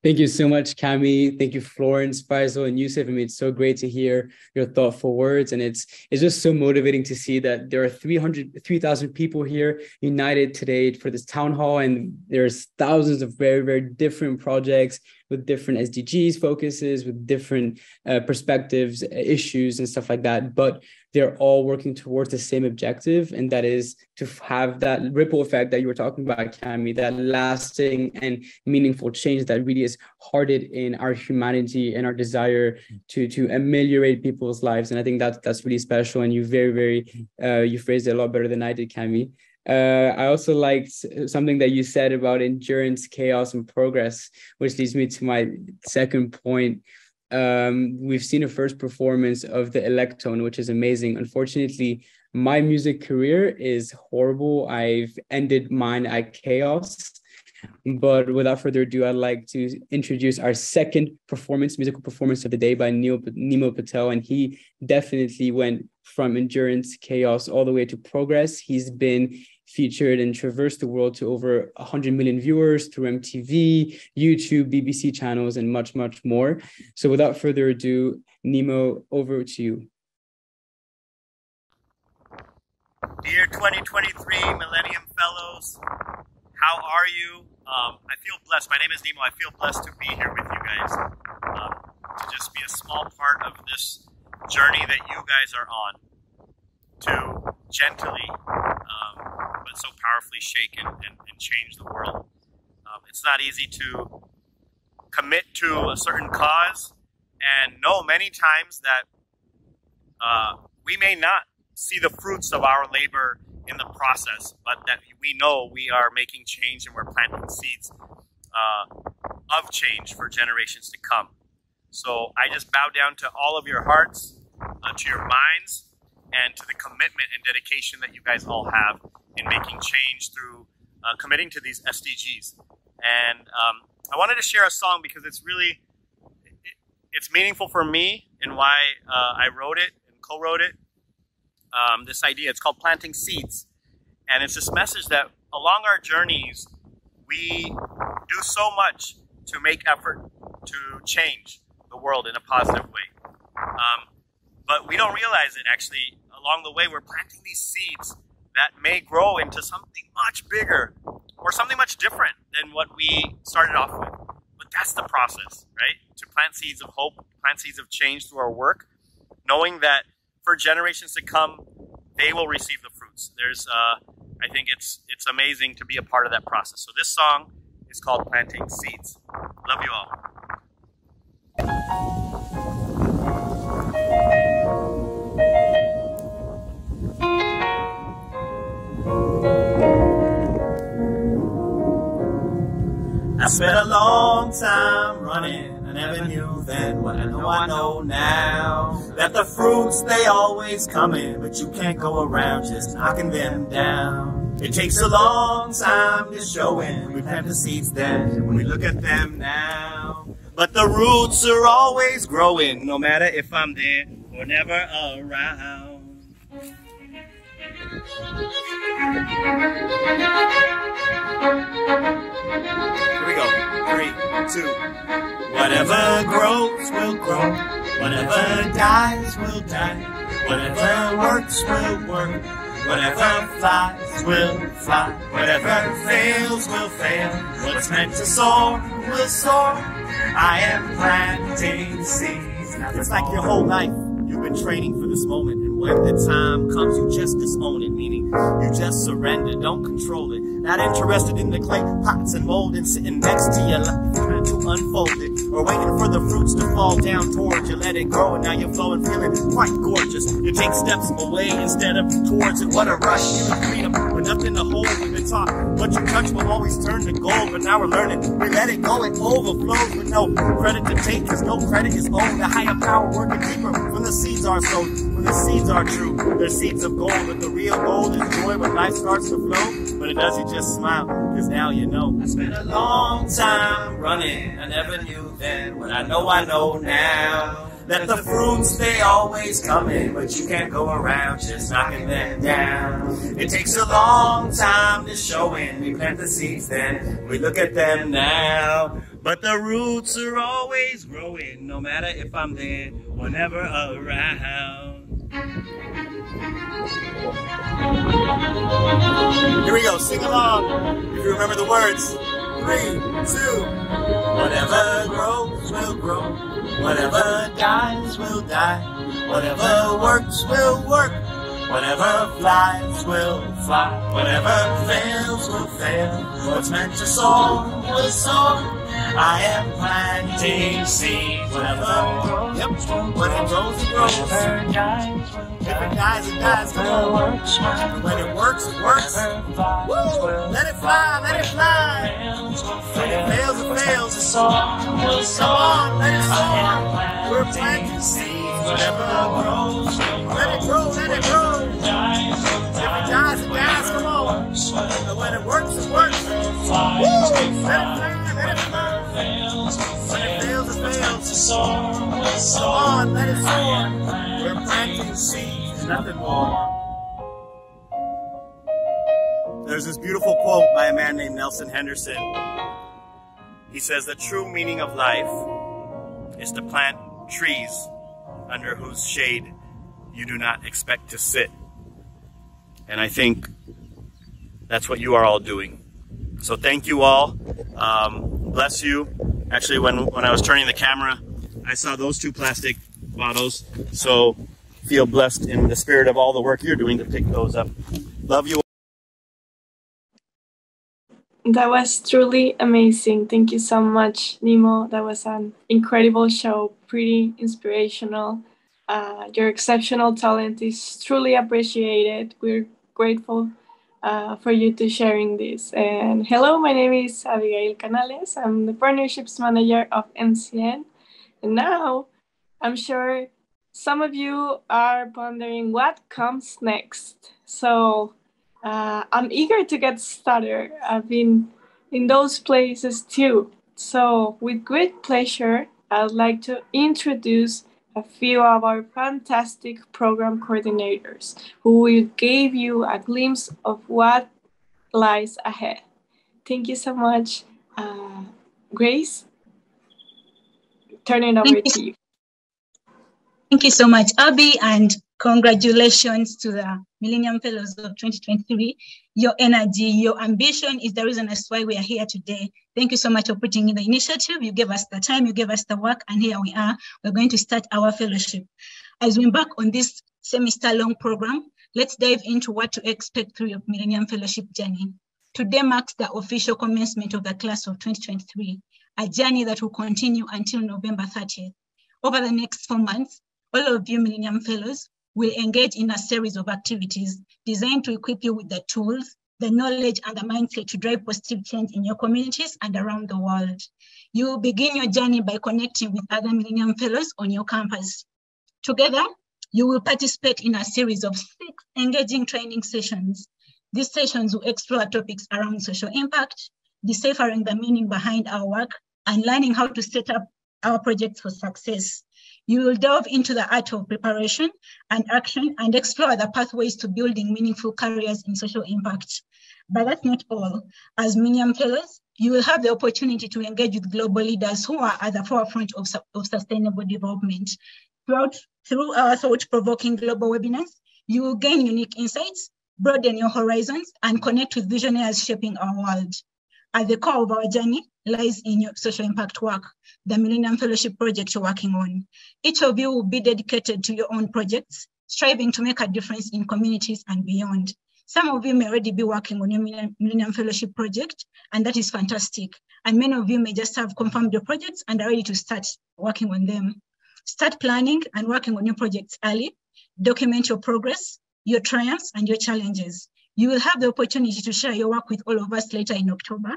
Thank you so much, Cami. Thank you, Florence, Faisal, and Yusuf. I mean, it's so great to hear your thoughtful words. And it's just so motivating to see that there are 3,000 people here united today for this town hall. And there's thousands of very, very different projects with different SDGs focuses, with different perspectives, issues, and stuff like that. But they're all working towards the same objective, and that is to have that ripple effect that you were talking about, Cami, that lasting and meaningful change that really is hearted in our humanity and our desire to ameliorate people's lives. And I think that's really special. And you you phrased it a lot better than I did, Cami. I also liked something that you said about endurance, chaos, and progress, which leads me to my second point. We've seen a first performance of the Electone, which is amazing. Unfortunately, my music career is horrible. I've ended mine at chaos. But without further ado, I'd like to introduce our second musical performance of the day by Nemo Patel. And he definitely went from endurance, chaos, all the way to progress. He's been featured and traversed the world to over 100 million viewers through MTV, YouTube, BBC channels, and much, much more. So without further ado, Nemo, over to you. Dear 2023 Millennium Fellows, how are you? I feel blessed. My name is Nemo. I feel blessed to be here with you guys, to just be a small part of this journey that you guys are on, to gently, but so powerfully shake and change the world. It's not easy to commit to a certain cause and know many times that we may not see the fruits of our labor in the process, but that we know we are making change and we're planting seeds of change for generations to come. So I just bow down to all of your hearts, to your minds, and to the commitment and dedication that you guys all have in making change through committing to these SDGs. And I wanted to share a song because it's really, it's meaningful for me and why I wrote it and co-wrote it. This idea, it's called Planting Seeds. And it's this message that along our journeys, we do so much to make effort to change the world in a positive way. But we don't realize it actually. Along the way, we're planting these seeds that may grow into something much bigger or something much different than what we started off with. But that's the process, right? To plant seeds of hope, plant seeds of change through our work, knowing that for generations to come, they will receive the fruits. There's, I think it's amazing to be a part of that process. So this song is called Planting Seeds. Love you all. I spent a long time running. I never knew then what I know now. That the fruits, they always come in, but you can't go around just knocking them down. It takes a long time to show in. We plant the seeds then, when we look at them now. But the roots are always growing, no matter if I'm there or never around. Here we go. 3, 2. Whatever grows will grow. Whatever dies will die. Whatever works will work. Whatever flies will fly. Whatever fails will fail. What's meant to soar will soar. I am planting seeds. It's like your whole life you've been training for this moment. And when the time comes, you just disown it. Meaning you just surrender. Don't control it. Not interested in the clay pots and mold and sitting next to your life trying to unfold it. Or waiting for the fruits to fall down towards you. Let it grow and now you're flowing, feeling quite gorgeous. You take steps away instead of towards it. What a rush, feeling freedom with nothing to hold. We've been taught what you touch will always turn to gold. But now we're learning, we let it go, it overflows with no credit to take. Cause no credit is owed. The higher power working deeper when the seeds are sowed. When the seeds are true, they're seeds of gold. But the real gold is joy when life starts to flow. But it does, you just smile, cause now you know. I spent a long time running. I never knew then what I know now. That the fruits, they always come in, but you can't go around just knocking them down. It takes a long time to show in. We plant the seeds then, we look at them now. But the roots are always growing, no matter if I'm there or never around. Here we go, sing along if you remember the words. 3, 2. Whatever grows will grow. Whatever dies will die. Whatever works will work. Whatever flies will fly. Whatever fails will fail. What's meant to soar will soar. I am planting seeds. Whatever, yep, when it grows, it grows. If it dies, it dies. When it works, it works. Woo! Let it fly, let it fly. When it fails, it fails. Come on, let it soar. We're planting seeds. Whatever grows, let it grow, let it grow. If it dies, it dies. Come on. And when it works, it works. Woo! Let it fly, let it fly. When it fails, it fails. Come on, let it soar. We're planting seeds, nothing more. there's this beautiful quote by a man named Nelson Henderson. He says, the true meaning of life is to plant trees under whose shade you do not expect to sit. And I think that's what you are all doing. So thank you all. Bless you. Actually, when I was turning the camera, I saw those two plastic bottles. So feel blessed in the spirit of all the work you're doing to pick those up. Love you all. That was truly amazing. Thank you so much, Nemo. That was an incredible show, pretty inspirational. Your exceptional talent is truly appreciated. We're grateful for you to sharing this. And hello, my name is Abigail Canales. I'm the Partnerships Manager of MCN. And now I'm sure some of you are pondering what comes next. So I'm eager to get started. I've been in those places too. So with great pleasure, I'd like to introduce a few of our fantastic program coordinators who will give you a glimpse of what lies ahead. Thank you so much. Grace, turn it over to you. Thank you so much, Abby, and congratulations to the Millennium Fellows of 2023. Your energy, your ambition is the reason as why we are here today. Thank you so much for putting in the initiative. You gave us the time, you gave us the work, and here we are. We're going to start our fellowship. As we embark on this semester-long program, let's dive into what to expect through your Millennium Fellowship journey. Today marks the official commencement of the class of 2023, a journey that will continue until November 30th. Over the next 4 months, all of you Millennium Fellows will engage in a series of activities designed to equip you with the tools, the knowledge, and the mindset to drive positive change in your communities and around the world. You will begin your journey by connecting with other Millennium Fellows on your campus. Together, you will participate in a series of 6 engaging training sessions. These sessions will explore topics around social impact, deciphering the meaning behind our work, and learning how to set up our projects for success. You will delve into the art of preparation and action and explore the pathways to building meaningful careers in social impact. But that's not all. As Millennium Fellows, you will have the opportunity to engage with global leaders who are at the forefront of sustainable development. Through our thought-provoking global webinars, you will gain unique insights, broaden your horizons, and connect with visionaries shaping our world. At the core of our journey lies in your social impact work, the Millennium Fellowship project you're working on. Each of you will be dedicated to your own projects, striving to make a difference in communities and beyond. Some of you may already be working on your Millennium Fellowship project, and that is fantastic. And many of you may just have confirmed your projects and are ready to start working on them. Start planning and working on your projects early. Document your progress, your triumphs, and your challenges. You will have the opportunity to share your work with all of us later in October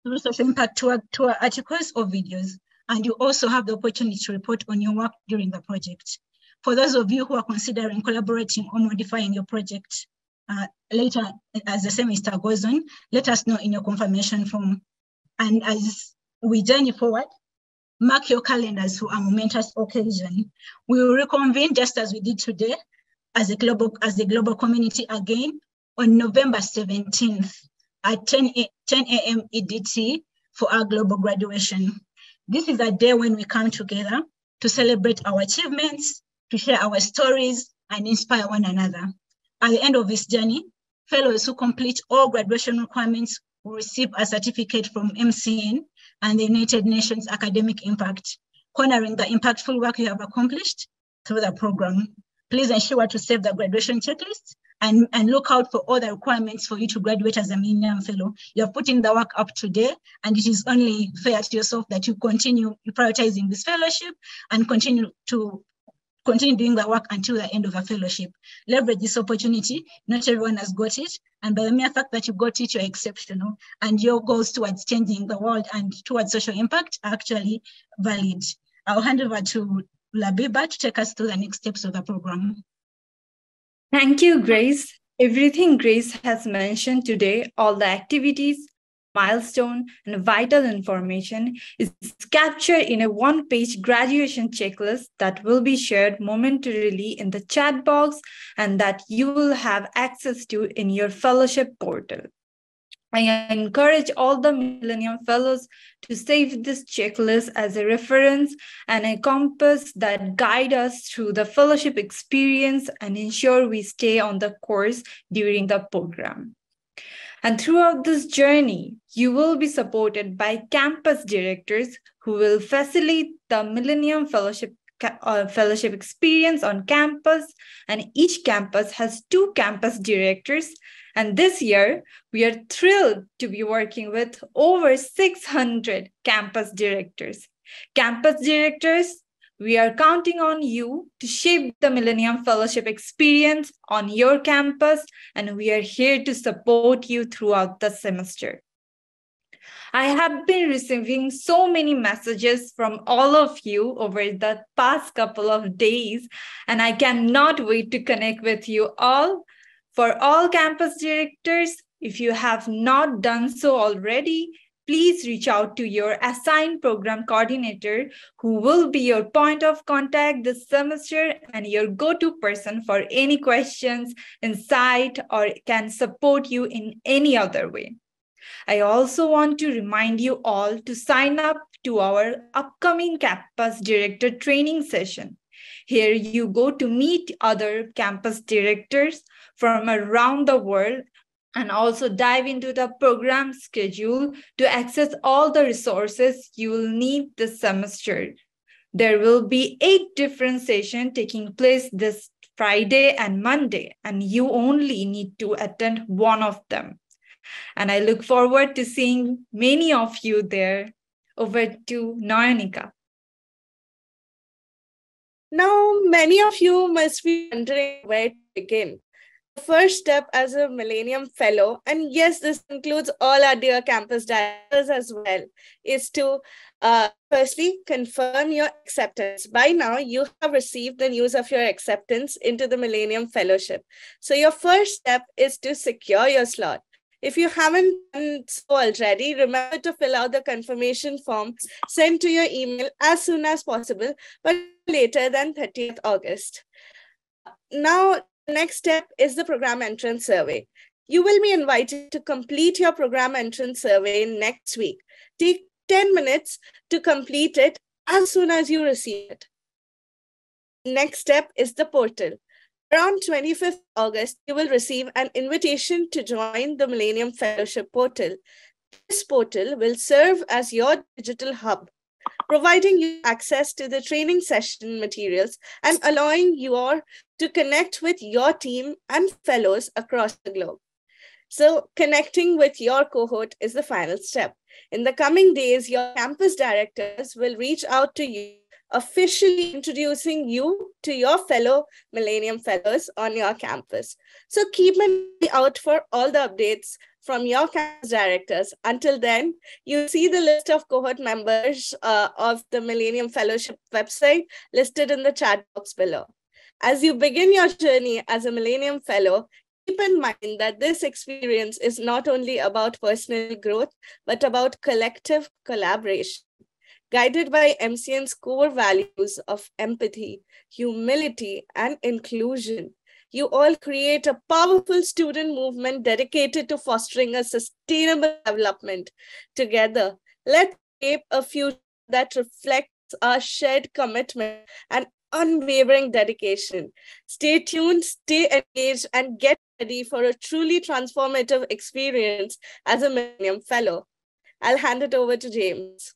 through social impact tour articles or videos. And you also have the opportunity to report on your work during the project. For those of you who are considering collaborating or modifying your project later as the semester goes on, let us know in your confirmation form. And as we journey forward, mark your calendars for a momentous occasion. We will reconvene just as we did today as a global community again on November 17th at 10 a.m. EDT for our global graduation. This is a day when we come together to celebrate our achievements, to share our stories, and inspire one another. At the end of this journey, fellows who complete all graduation requirements will receive a certificate from MCN and the United Nations Academic Impact, honoring the impactful work you have accomplished through the program. Please ensure to save the graduation checklist and look out for all the requirements for you to graduate as a Millennium Fellow. You have put in the work up today, and it is only fair to yourself that you continue prioritizing this fellowship and continue doing the work until the end of the fellowship. Leverage this opportunity. Not everyone has got it. And by the mere fact that you got it, you're exceptional. And your goals towards changing the world and towards social impact are actually valid. I'll hand over to Labiba to take us through the next steps of the program. Thank you, Grace. Everything Grace has mentioned today, all the activities, milestone, and vital information is captured in a one-page graduation checklist that will be shared momentarily in the chat box and that you will have access to in your fellowship portal. I encourage all the Millennium Fellows to save this checklist as a reference and a compass that guide us through the fellowship experience and ensure we stay on the course during the program. And throughout this journey, you will be supported by campus directors who will facilitate the Millennium Fellowship experience on campus, and each campus has 2 campus directors. And this year, we are thrilled to be working with over 600 campus directors. Campus directors, we are counting on you to shape the Millennium Fellowship experience on your campus, and we are here to support you throughout the semester. I have been receiving so many messages from all of you over the past couple of days, and I cannot wait to connect with you all. For all campus directors, if you have not done so already, please reach out to your assigned program coordinator, who will be your point of contact this semester and your go-to person for any questions, insight, or can support you in any other way. I also want to remind you all to sign up to our upcoming campus director training session. Here you go to meet other campus directors from around the world and also dive into the program schedule to access all the resources you will need this semester. There will be 8 different sessions taking place this Friday and Monday, and you only need to attend one of them. And I look forward to seeing many of you there. Over to Nayanika. Now, many of you must be wondering where to begin. The first step as a Millennium Fellow, and yes, this includes all our dear campus directors as well, is to firstly confirm your acceptance. By now, you have received the news of your acceptance into the Millennium Fellowship. So your first step is to secure your slot. If you haven't done so already, remember to fill out the confirmation form sent to your email as soon as possible, but later than 30th August. Now, the next step is the program entrance survey. You will be invited to complete your program entrance survey next week. Take 10 minutes to complete it as soon as you receive it. Next step is the portal. Around 25th August, you will receive an invitation to join the Millennium Fellowship portal. This portal will serve as your digital hub, providing you access to the training session materials and allowing you to connect with your team and fellows across the globe. So connecting with your cohort is the final step. In the coming days, your campus directors will reach out to you, officially introducing you to your fellow Millennium Fellows on your campus. So keep an eye out for all the updates from your campus directors. Until then, you see the list of cohort members of the Millennium Fellowship website listed in the chat box below. As you begin your journey as a Millennium Fellow, keep in mind that this experience is not only about personal growth, but about collective collaboration. Guided by MCN's core values of empathy, humility, and inclusion, you all create a powerful student movement dedicated to fostering a sustainable development. Together, let's shape a future that reflects our shared commitment and unwavering dedication. Stay tuned, stay engaged, and get ready for a truly transformative experience as a Millennium Fellow. I'll hand it over to James.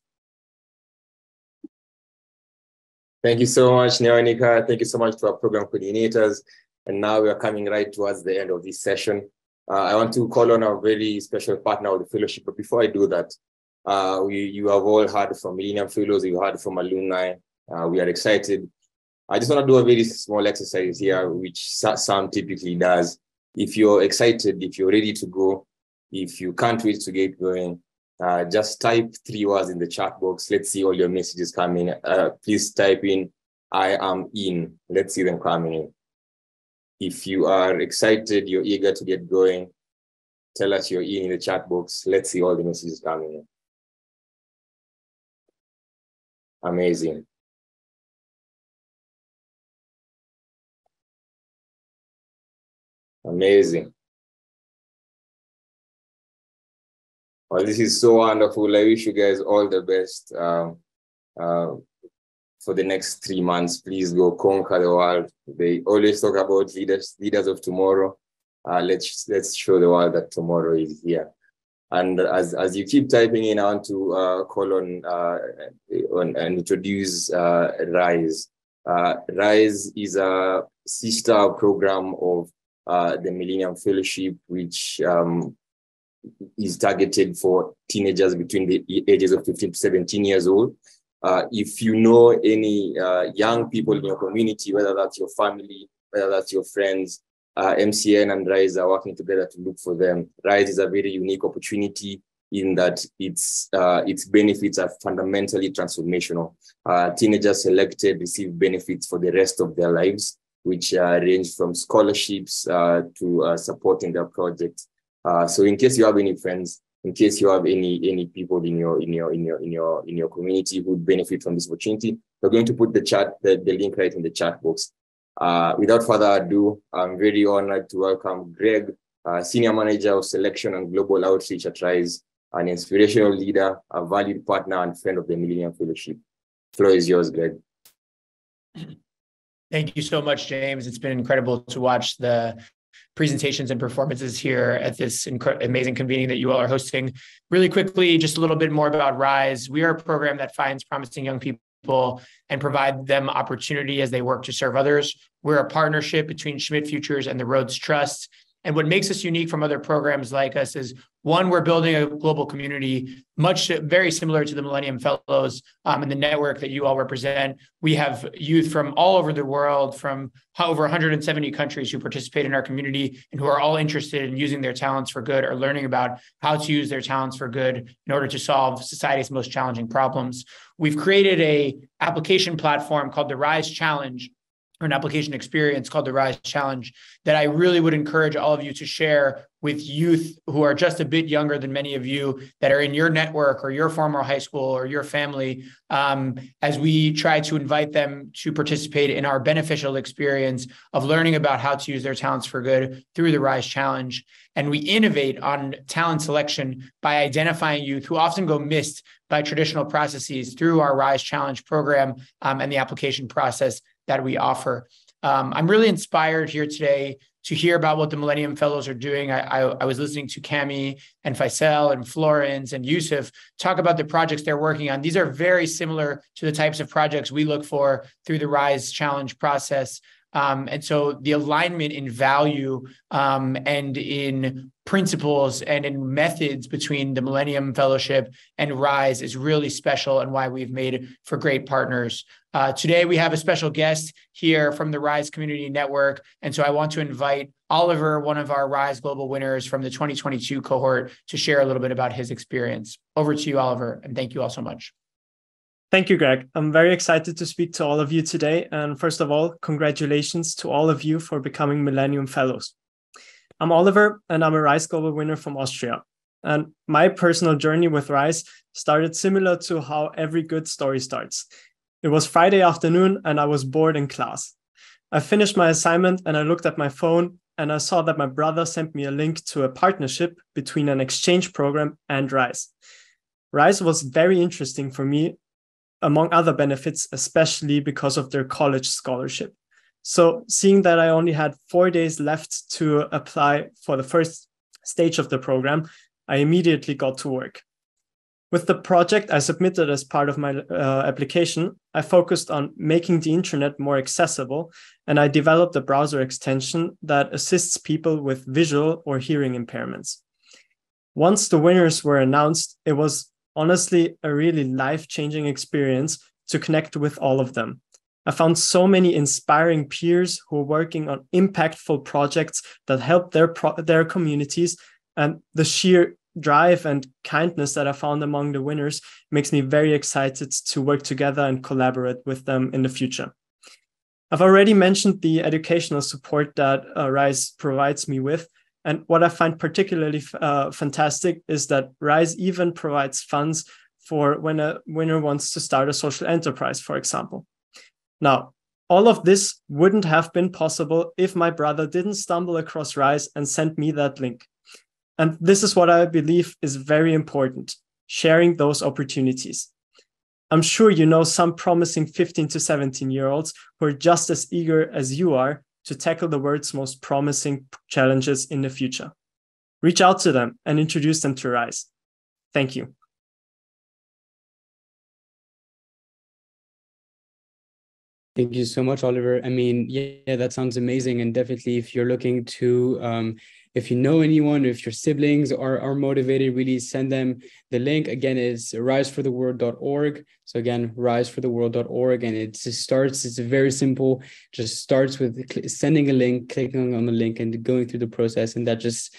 Thank you so much, Nayanika. Thank you so much to our program coordinators. And now we are coming right towards the end of this session. I want to call on our very special partner of the fellowship. But before I do that, you have all heard from Millennium Fellows, you heard from alumni. We are excited. I just want to do a very small exercise here, which Sam typically does. If you're excited, if you're ready to go, if you can't wait to get going, just type 3 words in the chat box. Let's see all your messages coming. Please type in, I am in. Let's see them coming in. If you are excited, you're eager to get going, Tell us you're in the chat box. Let's see all the messages coming in. Amazing. Amazing. Well, this is so wonderful. I wish you guys all the best for the next 3 months. Please go conquer the world. They always talk about leaders of tomorrow. Let's show the world that tomorrow is here. And as you keep typing in, I want to call on and introduce RISE. RISE is a sister program of the Millennium Fellowship, which is targeted for teenagers between the ages of 15 to 17 years old. If you know any young people in your community, whether that's your family, whether that's your friends, MCN and RISE are working together to look for them. RISE is a very unique opportunity in that its benefits are fundamentally transformational. Teenagers selected receive benefits for the rest of their lives, which range from scholarships to supporting their project. So in case you have any friends, in case you have any people in your community who would benefit from this opportunity, we're going to put the link right in the chat box. Without further ado, I'm very honored to welcome Greg, Senior Manager of Selection and Global Outreach at RISE, an inspirational leader, a valued partner, and friend of the Millennium Fellowship. The floor is yours, Greg. Thank you so much, James. It's been incredible to watch the presentations and performances here at this amazing convening that you all are hosting. Really quickly, just a little bit more about RISE. We are a program that finds promising young people and provide them opportunity as they work to serve others. We're a partnership between Schmidt Futures and the Rhodes Trust. And what makes us unique from other programs like us is, one, we're building a global community, very similar to the Millennium Fellows and the network that you all represent. We have youth from all over the world, from over 170 countries who participate in our community and who are all interested in using their talents for good or learning about how to use their talents for good in order to solve society's most challenging problems. We've created an application platform called the RISE Challenge, or an application experience called the RISE Challenge, that I really would encourage all of you to share with youth who are just a bit younger than many of you that are in your network or your former high school or your family, as we try to invite them to participate in our beneficial experience of learning about how to use their talents for good through the RISE Challenge. And we innovate on talent selection by identifying youth who often go missed by traditional processes through our RISE Challenge program and the application process that we offer. I'm really inspired here today to hear about what the Millennium Fellows are doing. I was listening to Cami and Faisal and Florence and Yusuf talk about the projects they're working on. These are very similar to the types of projects we look for through the RISE Challenge process. And so the alignment in value and in principles and in methods between the Millennium Fellowship and RISE is really special and why we've made for great partners. Today, we have a special guest here from the RISE Community Network. And so I want to invite Oliver, one of our RISE Global winners from the 2022 cohort, to share a little bit about his experience. Over to you, Oliver, and thank you all so much. Thank you, Greg. I'm very excited to speak to all of you today. And first of all, congratulations to all of you for becoming Millennium Fellows. I'm Oliver, and I'm a RISE Global winner from Austria. And my personal journey with RISE started similar to how every good story starts. It was Friday afternoon, and I was bored in class. I finished my assignment, and I looked at my phone, and I saw that my brother sent me a link to a partnership between an exchange program and RISE. RISE was very interesting for me, among other benefits, especially because of their college scholarship. So seeing that I only had 4 days left to apply for the first stage of the program, I immediately got to work. With the project I submitted as part of my application, I focused on making the internet more accessible, and I developed a browser extension that assists people with visual or hearing impairments. Once the winners were announced, it was honestly a really life-changing experience to connect with all of them. I found so many inspiring peers who are working on impactful projects that help their communities, and the sheer drive and kindness that I found among the winners makes me very excited to work together and collaborate with them in the future. I've already mentioned the educational support that RISE provides me with, And what I find particularly fantastic is that RISE even provides funds for when a winner wants to start a social enterprise, for example. Now, all of this wouldn't have been possible if my brother didn't stumble across RISE and send me that link. And this is what I believe is very important, sharing those opportunities. I'm sure you know some promising 15 to 17-year-olds who are just as eager as you are to tackle the world's most promising challenges in the future. Reach out to them and introduce them to RISE. Thank you. Thank you so much, Oliver. I mean, yeah, that sounds amazing. And definitely if you're looking to, if you know anyone, if your siblings are motivated, really send them the link. Again, it's risefortheworld.org. So again, risefortheworld.org. And it just starts, it's very simple, just starts with sending a link, clicking on the link and going through the process. And that just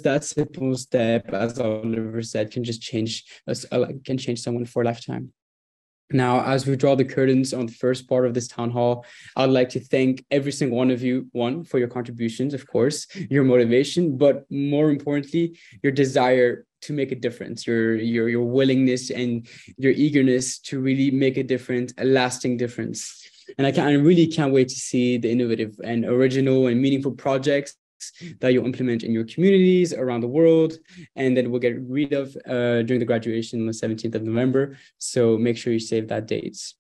that simple step, as Oliver said, can just change us, can change someone for a lifetime. Now, as we draw the curtains on the first part of this town hall, I'd like to thank every single one of you, for your contributions, of course, your motivation, but more importantly, your desire to make a difference, your willingness and your eagerness to really make a difference, a lasting difference. And I really can't wait to see the innovative and original and meaningful projects that you'll implement in your communities around the world, and then we'll get rid of during the graduation on the 17th of November. So make sure you save that date.